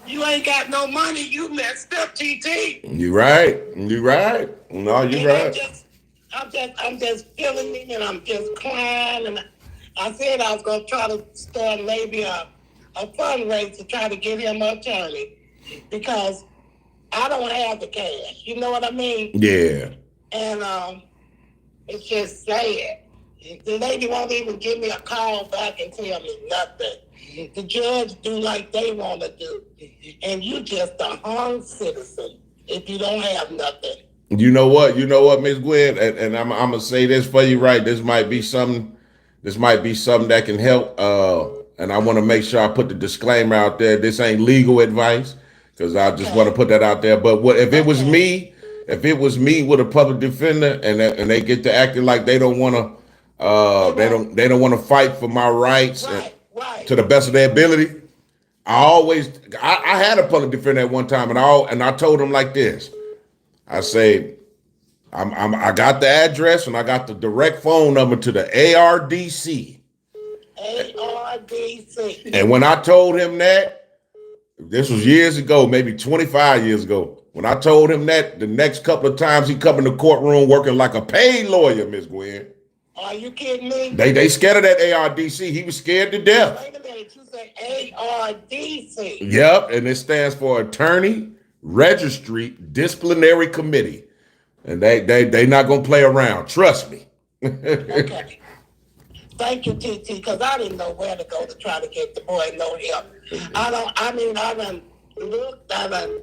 you ain't got no money, you messed up, TT. You right. No, you're right. I'm just feeling it, and I'm just crying, and I said I was gonna try to start maybe a fundraiser to try to get him an attorney, because I don't have the cash. You know what I mean? Yeah. And it's just sad. The lady won't even give me a call back and tell me nothing. The judge do like they want to do. And you just a hung citizen if you don't have nothing. You know what, Miss Gwen? And I'm going to say this for you, right? This might be something that can help and I want to make sure I put the disclaimer out there. This ain't legal advice, because I just want to put that out there. But what if it was me? If it was me with a public defender, and they get to acting like they don't want to, they don't want to fight for my rights to the best of their ability. I had a public defender at one time, and I told him like this. I say, I got the address and I got the direct phone number to the ARDC. ARDC. And when I told him that, this was years ago, maybe 25 years ago. When I told him that, the next couple of times he come in the courtroom working like a paid lawyer, Miss Gwen. Are you kidding me? They scared of that ARDC. He was scared to death. Wait a minute, you said ARDC. Yep, and it stands for Attorney Registry Disciplinary Committee. And they not gonna play around. Trust me. Okay. Thank you, TT, because I didn't know where to go to try to get the boy no help. I done looked, I done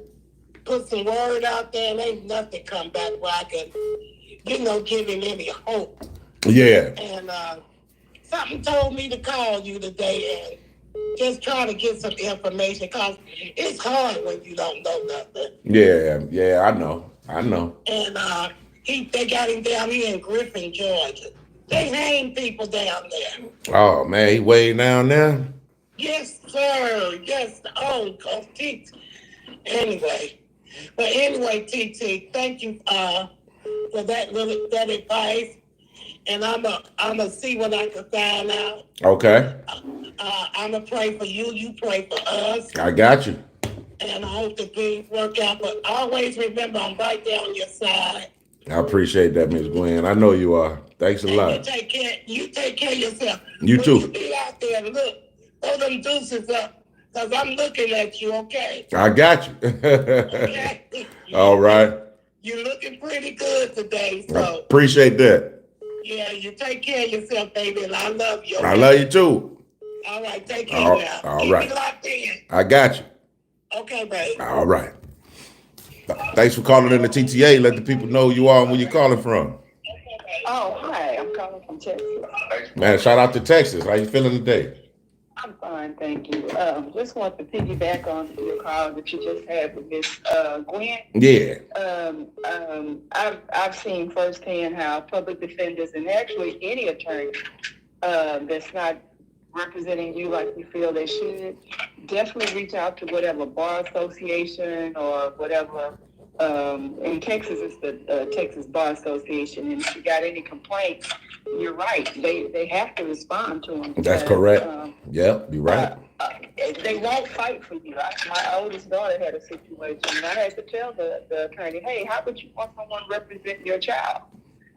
put some word out there, and ain't nothing come back where I could, give him any hope. Yeah. And something told me to call you today and just try to get some information, because it's hard when you don't know nothing. Yeah, I know. And they got him down here in Griffin, Georgia. They hang people down there. Oh man, he way down there. Yes, sir. Yes. Oh, TT. Anyway, TT, thank you for that advice. And I'ma see what I can find out. Okay. I'ma pray for you. You pray for us. I got you. And I hope the things work out. But always remember, I'm right there on your side. I appreciate that, Miss Gwen. I know you are. Thanks a lot. You take care of yourself. You too. You be out there and look. Throw them deuces up. Because I'm looking at you, okay? I got you. Okay? All right. You're looking pretty good today. So I appreciate that. yeah, you take care of yourself, baby, and I love you. Okay? I love you too. All right, take care now. All right. Keep it locked in. I got you. Okay, baby. All right. Thanks for calling in the TTA. Let the people know who you are and where you're calling from. Oh, hi. I'm calling from Texas. Man, shout out to Texas. How you feeling today? I'm fine, thank you. Just want to piggyback on your call that you just had with Miss Gwen. Yeah. I've seen firsthand how public defenders and actually any attorney that's not representing you like you feel they should, definitely reach out to whatever bar association or whatever. In Texas, it's the Texas Bar Association, and if you got any complaints, you're right. They have to respond to them. That's correct. Yep, you're right. They won't fight for you. My oldest daughter had a situation, and I had to tell the attorney, hey, how would you want someone represent your child?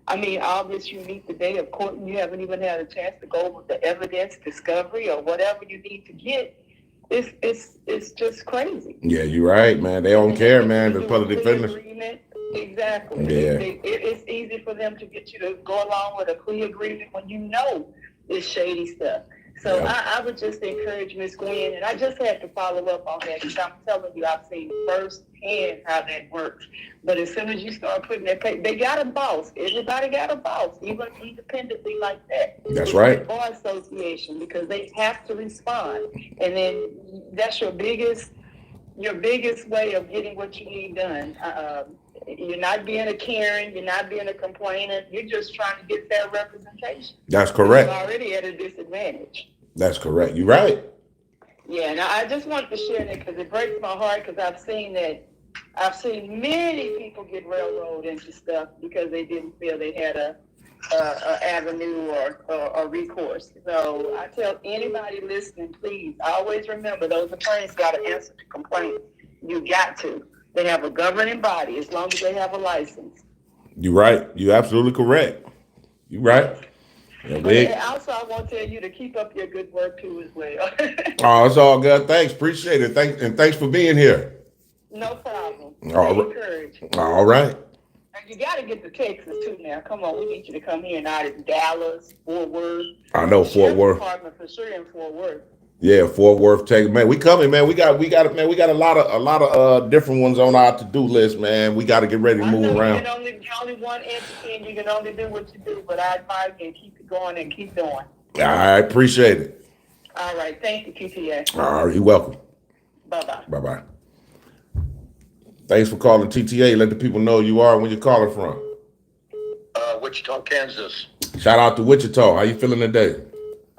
I mean, all this you meet the day of court, and you haven't even had a chance to go with the evidence, discovery, or whatever you need to get. It's just crazy. Yeah, you're right, man. They don't care, man. The public defenders. Exactly. Yeah. It's easy for them to get you to go along with a plea agreement when you know it's shady stuff. So I would just encourage Miss Gwen, and I just had to follow up on that because I'm telling you, I've seen firsthand how that works. But as soon as you start putting that paper, they got a boss. Everybody got a boss, even independently like that. That's right. The Bar Association, because they have to respond, and then that's your biggest way of getting what you need done. You're not being a Karen, you're not being a complainant, you're just trying to get fair representation. That's correct. You're already at a disadvantage. That's correct. You're right. Yeah, and I just wanted to share that because it breaks my heart because I've seen many people get railroaded into stuff because they didn't feel they had a avenue or recourse. So I tell anybody listening, please always remember those attorneys got to answer to complaints. You got to. They have a governing body as long as they have a license. You're right. You're absolutely correct. You're right. Yeah, also, I want to tell you to keep up your good work too as well. Oh, it's all good. Thanks. Appreciate it. Thanks for being here. No problem. All right. All right. And you got to get to Texas too now. Come on, we need you to come here and audit Dallas, Fort Worth. I know Fort Worth. Department for sure in Fort Worth. Yeah, Fort Worth, Texas, man. We coming, man. We got a lot of different ones on our to-do list, man. We got to get ready to move around. You're only one entity, and you can only do what you do. But I advise you to keep it going and keep doing. I appreciate it. All right. Thank you, TTA. All right, you're welcome. Bye-bye. Bye-bye. Thanks for calling TTA. Let the people know you are and where you're calling from. Wichita, Kansas. Shout out to Wichita. How you feeling today?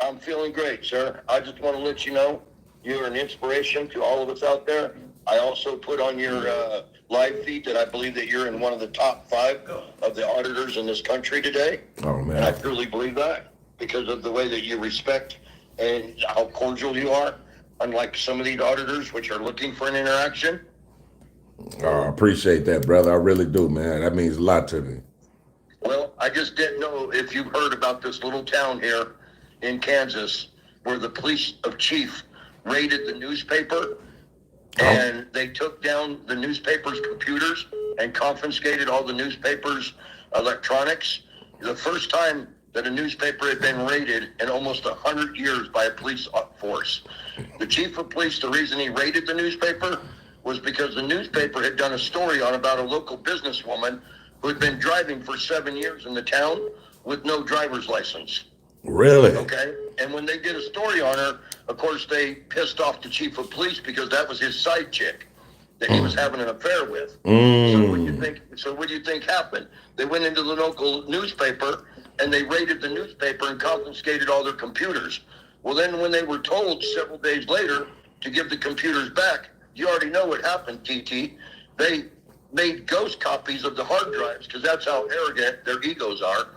I'm feeling great, sir. I just want to let you know you're an inspiration to all of us out there. I also put on your live feed that I believe that you're in one of the top 5 of the auditors in this country today. Oh, man. And I truly believe that because of the way that you respect and how cordial you are, unlike some of these auditors which are looking for an interaction. Oh, I appreciate that, brother. I really do, man. That means a lot to me. Well, I just didn't know if you heard about this little town here in Kansas where the police chief raided the newspaper and they took down the newspaper's computers and confiscated all the newspaper's electronics. The first time that a newspaper had been raided in almost 100 years by a police force. The chief of police, the reason he raided the newspaper was because the newspaper had done a story on about a local businesswoman who had been driving for 7 years in the town with no driver's license. Really? Okay. And when they did a story on her, of course, they pissed off the chief of police because that was his side chick that he was having an affair with. So what do you think happened? They went into the local newspaper and they raided the newspaper and confiscated all their computers. Well, then when they were told several days later to give the computers back, you already know what happened, TT. They made ghost copies of the hard drives because that's how arrogant their egos are.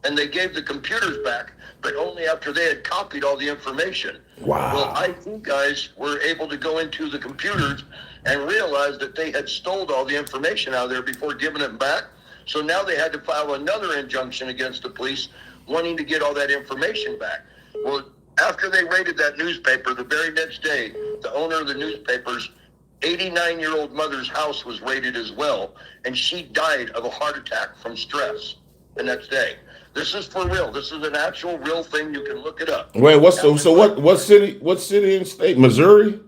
And they gave the computers back, but only after they had copied all the information. Wow. Well, IT guys were able to go into the computers and realize that they had stole all the information out of there before giving it back. So now they had to file another injunction against the police wanting to get all that information back. Well, after they raided that newspaper, the very next day, the owner of the newspaper's 89-year-old mother's house was raided as well, and she died of a heart attack from stress the next day. This is for real. This is an actual real thing. You can look it up. Wait, what city and state? Missouri?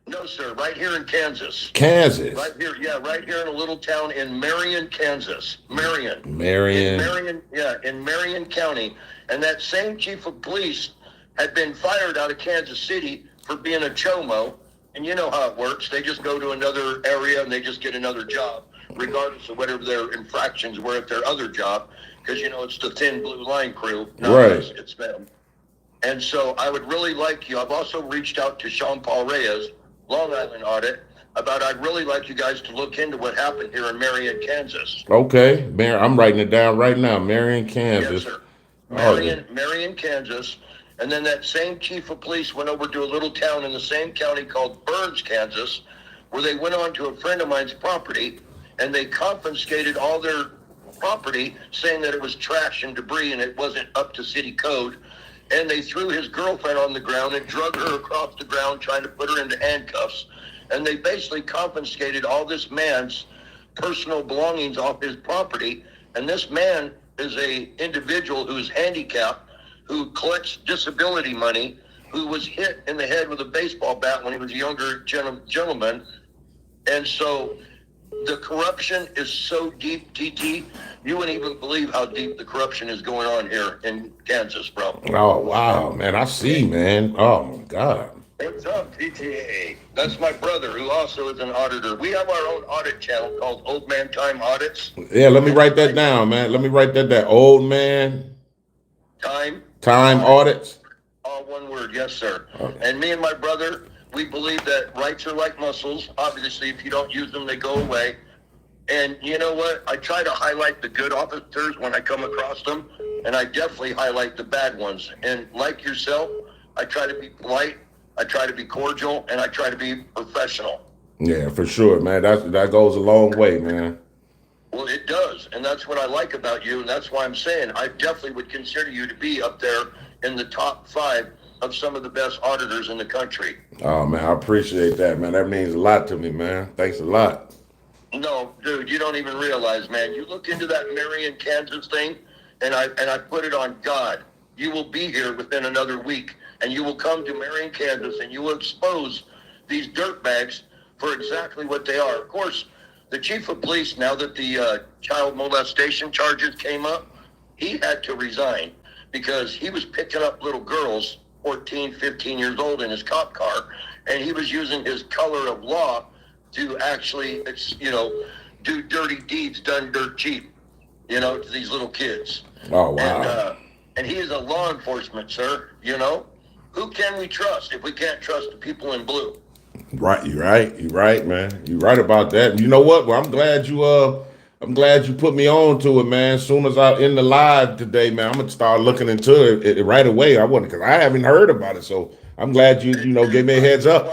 No, sir. Right here in Kansas. Kansas. Right here, yeah, right here in a little town in Marion, Kansas. Marion. In Marion County. And that same chief of police had been fired out of Kansas City for being a chomo. And you know how it works. They just go to another area and they just get another job, regardless of whatever their infractions were at their other job. Because, you know, it's the thin blue line crew. Right. It's them. And so I would really like you. I've also reached out to Sean Paul Reyes, Long Island Audit, about I'd really like you guys to look into what happened here in Marion, Kansas. Okay. I'm writing it down right now. Marion, Kansas. Yes, sir. Marion, Kansas. And then that same chief of police went over to a little town in the same county called Burns, Kansas, where they went on to a friend of mine's property and they confiscated all their property, saying that it was trash and debris and it wasn't up to city code. And they threw his girlfriend on the ground and drug her across the ground, trying to put her into handcuffs. And they basically confiscated all this man's personal belongings off his property. And this man is a individual who's handicapped, who collects disability money, who was hit in the head with a baseball bat when he was a younger gentleman. And so the corruption is so deep, TT, you wouldn't even believe how deep the corruption is going on here in Kansas, bro. Oh, wow, man. I see, man. Oh, my God. What's up, TTA? That's my brother, who also is an auditor. We have our own audit channel called Old Man Time Audits. Yeah, let me write that down, man. Let me write that down. Old Man Time Audits. All one word, yes, sir. Okay. And me and my brother, we believe that rights are like muscles. Obviously, if you don't use them, they go away. And you know what? I try to highlight the good officers when I come across them, and I definitely highlight the bad ones. And like yourself, I try to be polite, I try to be cordial, and I try to be professional. Yeah, for sure, man. That goes a long way, man. Well, it does, and that's what I like about you, and that's why I'm saying I definitely would consider you to be up there in the top 5 of some of the best auditors in the country. Oh, man, I appreciate that, man. That means a lot to me, man. Thanks a lot. No, dude, you don't even realize, man. You look into that Marion, Kansas thing, and I put it on God. You will be here within another week, and you will come to Marion, Kansas, and you will expose these dirtbags for exactly what they are. Of course, the chief of police, now that the child molestation charges came up, he had to resign because he was picking up little girls 14, 15 years old in his cop car, and he was using his color of law to actually, do dirty deeds done dirt cheap, to these little kids. Oh, wow. And he is a law enforcement, sir. Who can we trust if we can't trust the people in blue? Right, you're right, man. You're right about that. You know what? Well, I'm glad you put me on to it, man. As soon as I in the live today, man, I'm gonna start looking into it right away. I wouldn't, because I haven't heard about it. So I'm glad you gave me a heads up.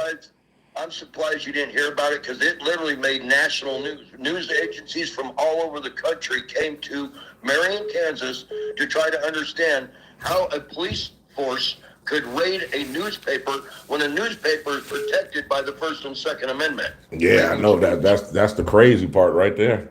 I'm surprised you didn't hear about it, because it literally made national news. News agencies from all over the country came to Marion, Kansas, to try to understand how a police force could raid a newspaper when a newspaper is protected by the First and Second Amendment. Yeah, I know that's the crazy part right there.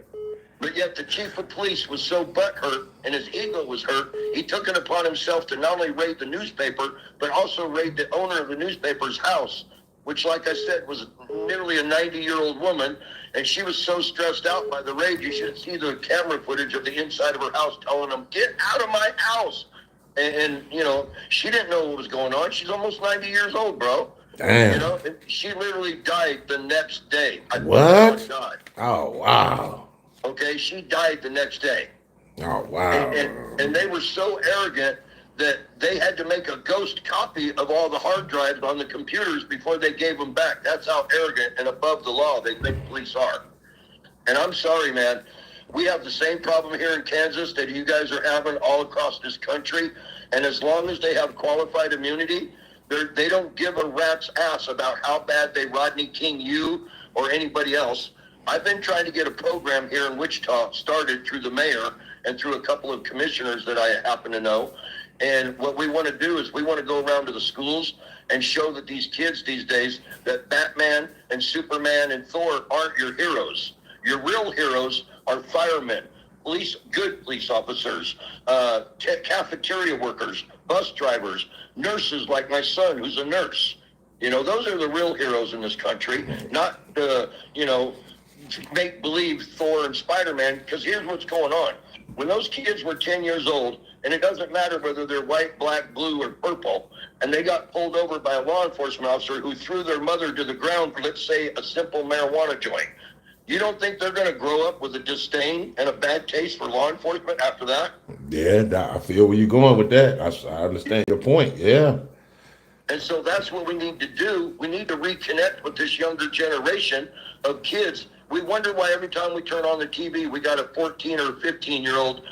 But yet the chief of police was so butthurt and his ego was hurt, he took it upon himself to not only raid the newspaper, but also raid the owner of the newspaper's house, which, like I said, was nearly a 90-year-old woman. And she was so stressed out by the raid, you should see the camera footage of the inside of her house telling them, "Get out of my house." And she didn't know what was going on. She's almost 90 years old, bro. Damn. And she literally died the next day. What? Oh, wow. Okay, she died the next day. Oh, wow. And they were so arrogant that they had to make a ghost copy of all the hard drives on the computers before they gave them back. That's how arrogant and above the law they think police are. And I'm sorry, man. We have the same problem here in Kansas that you guys are having all across this country. And as long as they have qualified immunity, they don't give a rat's ass about how bad they Rodney King you or anybody else. I've been trying to get a program here in Wichita started through the mayor and through a couple of commissioners that I happen to know. And what we want to do is we want to go around to the schools and show that these kids these days that Batman and Superman and Thor aren't your heroes. Your real heroes are firemen, good police officers, cafeteria workers, bus drivers, nurses like my son who's a nurse. Those are the real heroes in this country, not the, make-believe Thor and Spider-Man, because here's what's going on. When those kids were 10 years old, and it doesn't matter whether they're white, black, blue, or purple, and they got pulled over by a law enforcement officer who threw their mother to the ground for, let's say, a simple marijuana joint. You don't think they're going to grow up with a disdain and a bad taste for law enforcement after that? Yeah, I feel where you're going with that. I understand your point. Yeah. And so that's what we need to do. We need to reconnect with this younger generation of kids. We wonder why every time we turn on the TV, we got a 14 or 15-year-old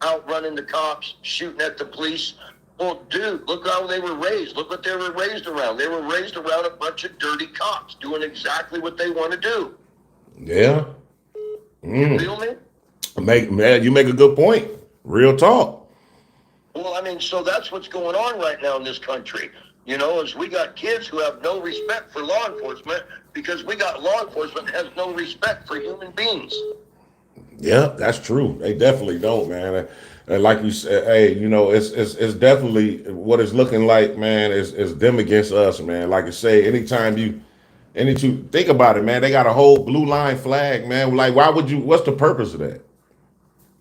out running the cops, shooting at the police. Well, dude, look how they were raised. Look what they were raised around. They were raised around a bunch of dirty cops doing exactly what they want to do. Yeah. You feel me? You make a good point. Real talk. Well, so that's what's going on right now in this country. Is we got kids who have no respect for law enforcement because we got law enforcement that has no respect for human beings. Yeah, that's true. They definitely don't, man. And like you said, hey, it's definitely what it's looking like, man, is them against us, man. Like I say, anytime you think about it, man, they got a whole blue line flag, man. Like, what's the purpose of that?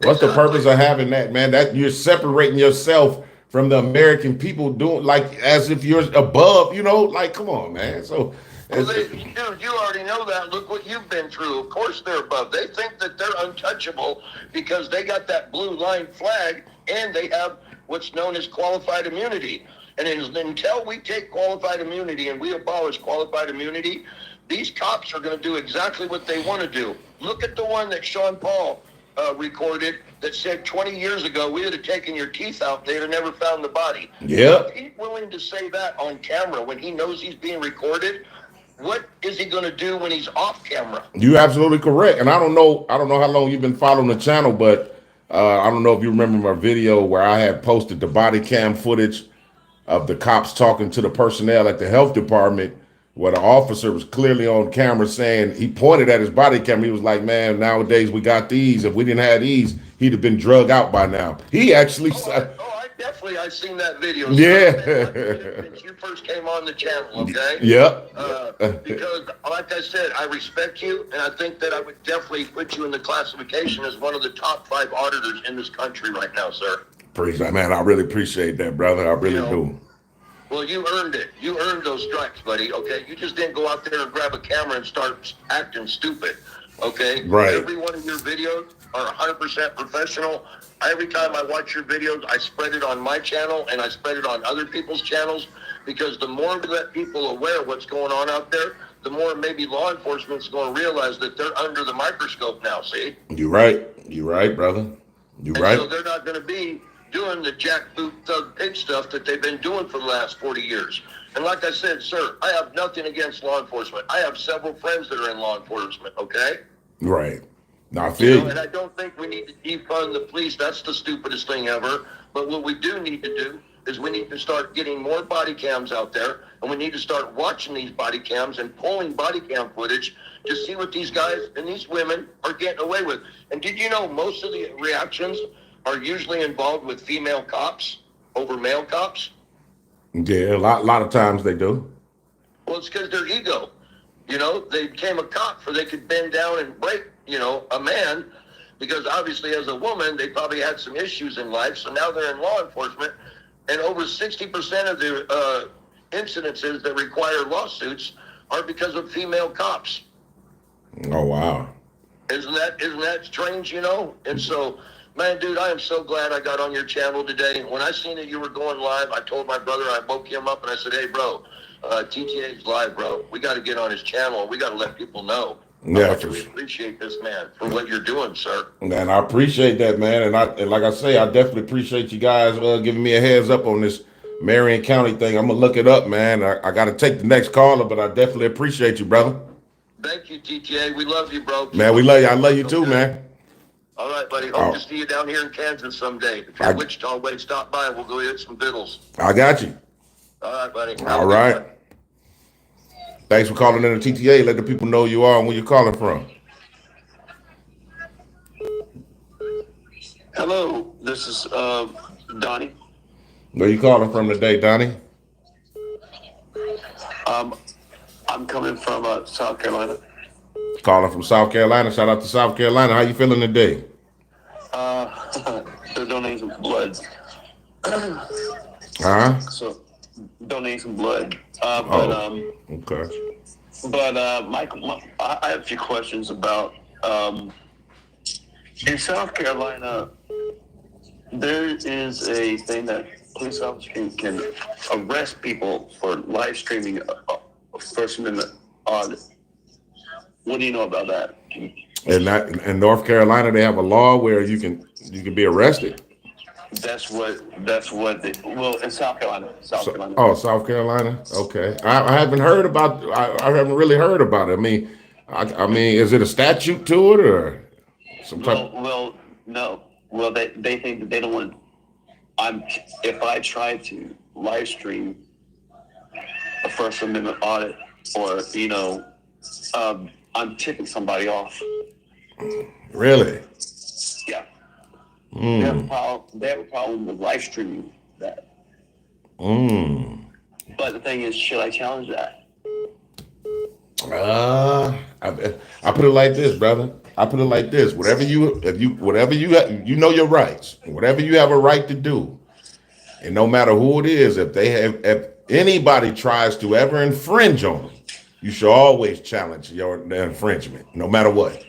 What's the purpose of having that, man? That you're separating yourself from the American people, doing like as if you're above, like, come on, man. So, dude, you already know that. Look what you've been through. Of course they're above. They think that they're untouchable because they got that blue line flag and they have what's known as qualified immunity. And until we take qualified immunity and we abolish qualified immunity, these cops are going to do exactly what they want to do. Look at the one that Sean Paul recorded that said 20 years ago, we would have taken your teeth out. They'd have never found the body. Yeah. If he's willing to say that on camera when he knows he's being recorded, what is he going to do when he's off camera? You're absolutely correct. And I don't know how long you've been following the channel, but I don't know if you remember my video where I had posted the body cam footage of the cops talking to the personnel at the health department, where the officer was clearly on camera saying, he pointed at his body camera. He was like, man, nowadays we got these. If we didn't have these, he'd have been drugged out by now. He actually I've seen that video. Yeah. Since you first came on the channel, okay? Yeah. Because, like I said, I respect you, and I think that I would definitely put you in the classification as one of the top 5 auditors in this country right now, sir. Man, I really appreciate that, brother. I really do. Well, you earned it. You earned those stripes, buddy. Okay, you just didn't go out there and grab a camera and start acting stupid. Okay, Right. Every one of your videos are 100% professional. Every time I watch your videos, I spread it on my channel and I spread it on other people's channels, because the more we let people aware of what's going on out there, the more maybe law enforcement's going to realize that they're under the microscope now. See? You're right. You're right, brother. You're And right. so they're not going to be doing the jackboot thug pig stuff that they've been doing for the last 40 years. And like I said, sir, I have nothing against law enforcement. I have several friends that are in law enforcement, okay? Right. Now I feel you. And I don't think we need to defund the police. That's the stupidest thing ever. But what we do need to do is we need to start getting more body cams out there, and we need to start watching these body cams and pulling body cam footage to see what these guys and these women are getting away with. And did you know most of the reactions are usually involved with female cops over male cops? Yeah, a lot of times they do. Well, it's because their ego. You know, they became a cop so they could bend down and break, a man, because obviously as a woman, they probably had some issues in life. So now they're in law enforcement, and over 60% of the incidences that require lawsuits are because of female cops. Oh, wow. Isn't that strange, And so, man, dude, I am so glad I got on your channel today. When I seen that you were going live, I told my brother, I woke him up and I said, hey, bro, TTA's live, bro. We got to get on his channel. We got to let people know how Yeah, much for we sure. appreciate this man for what you're doing, sir. Man, I appreciate that, man. And like I say, I definitely appreciate you guys giving me a heads up on this Marion County thing. I'm gonna look it up, man. I got to take the next caller, but I definitely appreciate you, brother. Thank you, TTA. We love you, bro. Man, we love you. I love you too, man. All right, buddy. Hope Oh. to see you down here in Kansas someday. If you're in Wichita way, stop by. We'll go get some vittles. I got you. All right, buddy. Have a All good right. one. Thanks for calling in the TTA. Let the people know who you are and where you're calling from. Hello, this is Donnie. Where you calling from today, Donnie? I'm coming from South Carolina. Calling from South Carolina. Shout out to South Carolina. How you feeling today? They're donating some blood. Huh? So donating some blood. Okay. But Michael, I have a few questions about in South Carolina. There is a thing that police officers can arrest people for live streaming a First Amendment audit. What do you know about that? In North Carolina, they have a law where you can be arrested. That's what well, in South Carolina. Carolina. Oh, South Carolina. Okay, I haven't heard about. I haven't really heard about it. I mean, is it a statute to it or some type? Well, no. Well, they think that they don't want. If I try to live stream a First Amendment audit, or I'm tipping somebody off. Really? Yeah. Mm. They have a problem with live streaming that. But the thing is, should I challenge that? I put it like this, brother. I put it like this: whatever you know your rights, whatever you have a right to do, and no matter who it is, if anybody tries to ever infringe on them, you should always challenge the infringement, no matter what.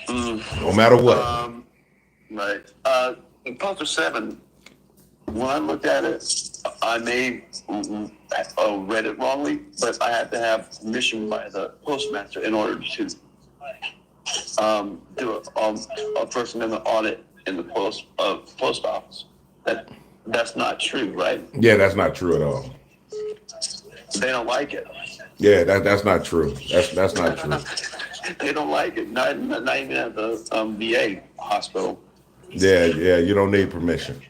No matter what. Right. In Postal 7, when I looked at it, I may read it wrongly, but I had to have permission by the postmaster in order to do a First Amendment audit in the post office. That's not true, right? Yeah, that's not true at all. They don't like it. Yeah, that's not true. That's not true. They don't like it. Not even at the VA hospital. Yeah, you don't need permission.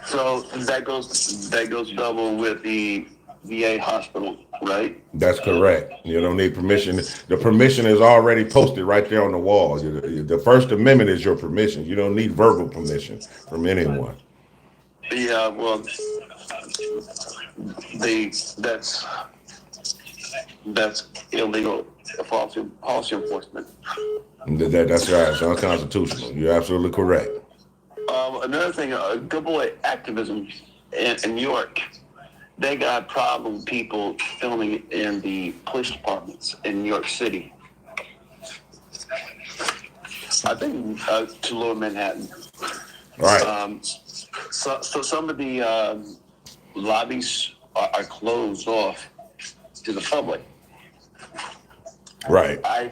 So that goes double with the VA hospital, right? That's correct. You don't need permission. The permission is already posted right there on the wall. The First Amendment is your permission. You don't need verbal permission from anyone. Yeah, well, that's illegal policy enforcement. That's right. It's unconstitutional. You're absolutely correct. Another thing, good boy activism. in New York, they got a problem with people filming in the police departments in New York City. I think to Lower Manhattan. Right. So some of the lobbies are closed off to the public. Right. I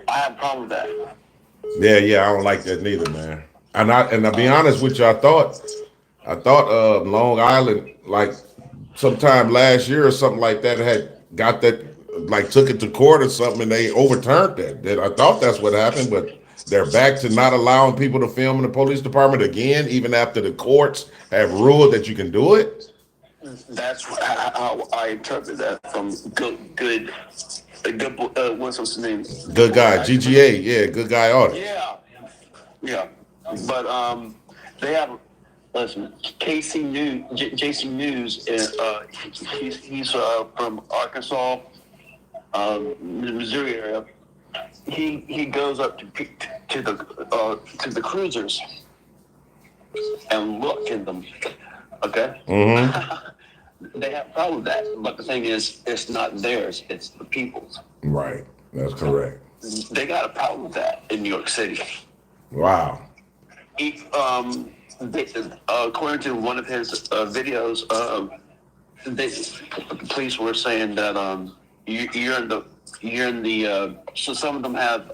have a problem with that. Yeah, I don't like that neither, man. And I'll be honest with you, I thought Long Island, like sometime last year or something like that, had got that, like took it to court or something, and they overturned that. I thought that's what happened, but they're back to not allowing people to film in the police department again, even after the courts have ruled that you can do it. That's how I interpret that from good. What's his name? Good guy, GGA, yeah, good guy audit. Yeah. But they have. Listen, KC News, JC News. He's from Arkansas, Missouri area. He goes up to the cruisers and look in them. Okay. Mm-hmm. They have a problem with that, but the thing is, it's not theirs; it's the people's. Right. That's correct. They got a problem with that in New York City. Wow. According to one of his videos, the police were saying that you're in the so some of them have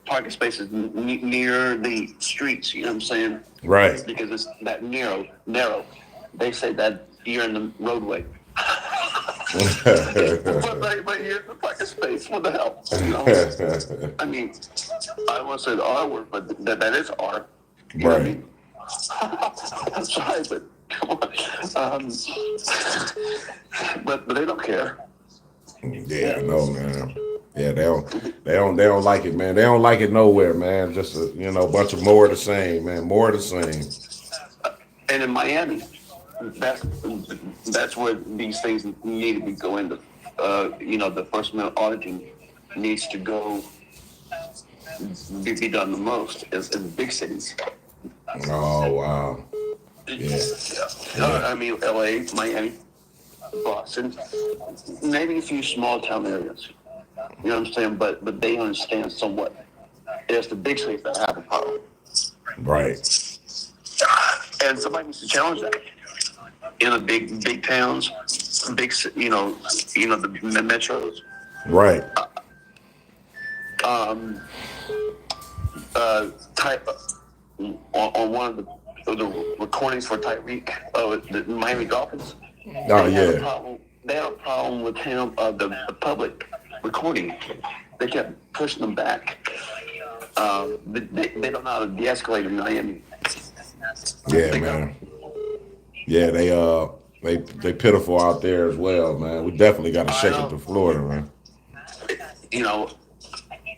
parking spaces near the streets. You know what I'm saying? Right. Because it's that narrow. They say that you're in the roadway. but you're in the parking space. What the hell? You know? I mean, I don't want to say the R word, but that is R. You know what I mean? I'm sorry, but come on. But they don't care. Yeah, I know, man. Yeah, they don't like it, man. They don't like it nowhere, man. Just a bunch of more of the same, man. More of the same. And in Miami, that's where these things need to be going. The First Amendment auditing needs to go be done the most is in big cities. Oh wow. Yeah. I mean, LA, Miami, Boston, maybe a few small town areas. You know what I'm saying? But they understand somewhat. It's the big cities that have a problem. Right. And somebody needs to challenge that. In the big towns, big the metros. Right. Type on one of the recordings for Tyreek, the Miami Dolphins. Oh yeah. They had a problem with him, the public recording. They kept pushing them back. They don't know how to de-escalate in Miami. Yeah, man. Yeah, they pitiful out there as well, man. We definitely got to shake it to Florida, man. You know,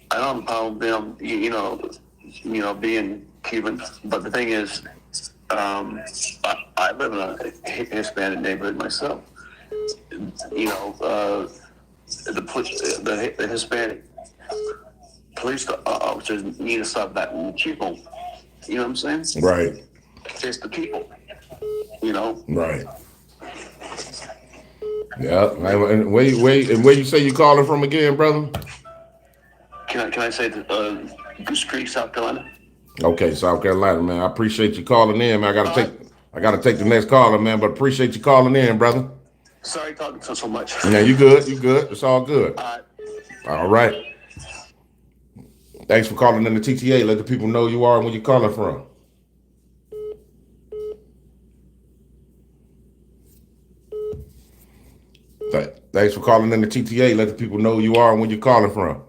I don't have a problem with them, being Cuban, but the thing is, I live in a Hispanic neighborhood myself. The Hispanic police officers need to stop that people. You know what I'm saying? Right. It's the people. Right. Yeah. And where you say you calling from again, brother? Can I say Goose Creek, South Carolina? Okay, South Carolina, man. I appreciate you calling in, man. I gotta take the next caller, man, but appreciate you calling in, brother. Sorry talking so much. Yeah, you good. It's all good. All right. Thanks for calling in the TTA. Let the people know you are and where you're calling from. Thanks for calling in the TTA. Let the people know who you are and where you're calling from.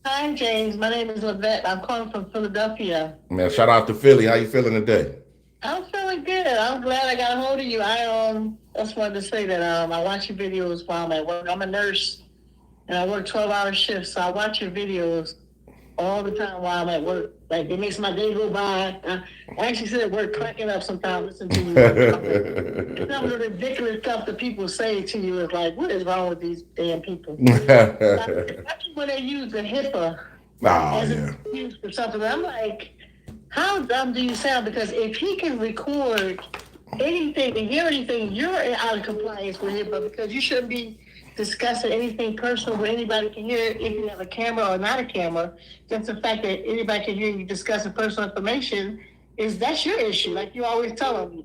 Hi, James. My name is Yvette. I'm calling from Philadelphia. Man, shout out to Philly. How you feeling today? I'm feeling good. I'm glad I got a hold of you. I just wanted to say that I watch your videos while I'm at work. I'm a nurse and I work 12-hour shifts, so I watch your videos all the time while I'm at work. Like, it makes my day go by. I actually sit at work cracking up sometimes listening to you. Some of the ridiculous stuff that people say to you is like, what is wrong with these damn people? Especially when they use the HIPAA as an excuse for something. I'm like, how dumb do you sound? Because if he can record anything, to hear anything, you're out of compliance with it, but because you shouldn't be discussing anything personal where anybody can hear it, if you have a camera or not a camera, just the fact that anybody can hear you discussing personal information that's your issue. Like you always tell them,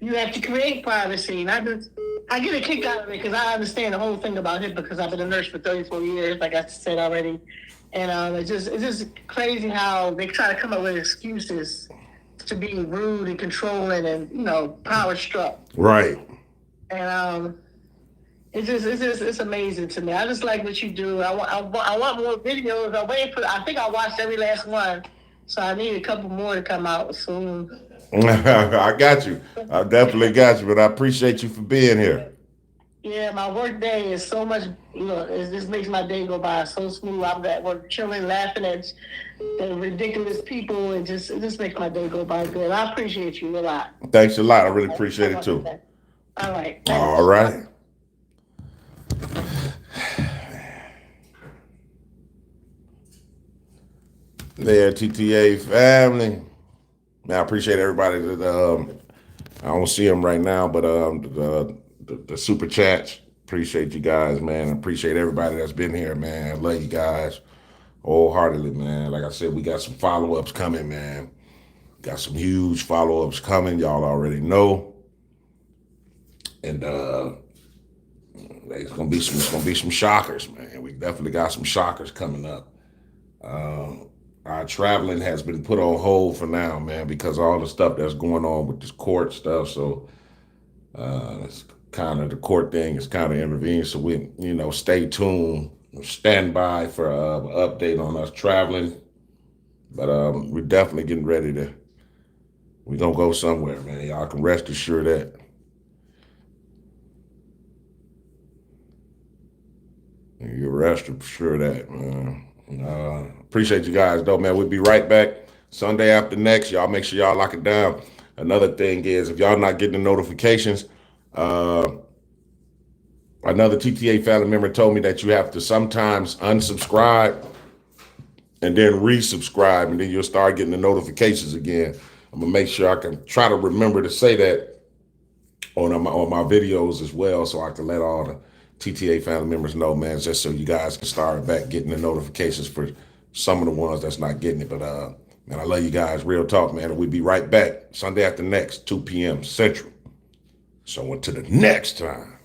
you have to create privacy. And I get a kick out of it because I understand the whole thing about HIPAA because I've been a nurse for 34 years, like I said already. And it's just crazy how they try to come up with excuses to be rude and controlling and power struck. Right. And it's amazing to me. I just like what you do. I want more videos. I think I watched every last one, so I need a couple more to come out soon. I got you. I definitely got you, but I appreciate you for being here. Yeah, my work day is so much, it just makes my day go by so smooth. I'm at work chilling, laughing at the ridiculous people, and it just makes my day go by good. I appreciate you a lot. Thanks a lot. I really appreciate it too. All right. Thanks. All right. There, TTA family. Man, I appreciate everybody that I don't see them right now, but the super chats. Appreciate you guys, man. Appreciate everybody that's been here, man. I love you guys wholeheartedly, man. Like I said, we got some follow-ups coming, man. Got some huge follow-ups coming. Y'all already know. And it's gonna be some shockers, man. We definitely got some shockers coming up. Our traveling has been put on hold for now, man, because of all the stuff that's going on with this court stuff. So it's kind of the court thing is kind of intervened. So we, stay tuned, stand by for an update on us traveling. But we're definitely getting ready we're gonna go somewhere, man. Y'all can rest assured that. You rest assured that, man. Appreciate you guys, though, man. We'll be right back Sunday after next. Y'all make sure y'all lock it down. Another thing is, if y'all not getting the notifications, another TTA family member told me that you have to sometimes unsubscribe and then resubscribe, and then you'll start getting the notifications again. I'm gonna make sure I can try to remember to say that on my videos as well, so I can let all the TTA family members know, man, just so you guys can start back getting the notifications for some of the ones that's not getting it. But man, I love you guys. Real talk, man. We'll be right back Sunday after next, 2 p.m. Central. So until the next time.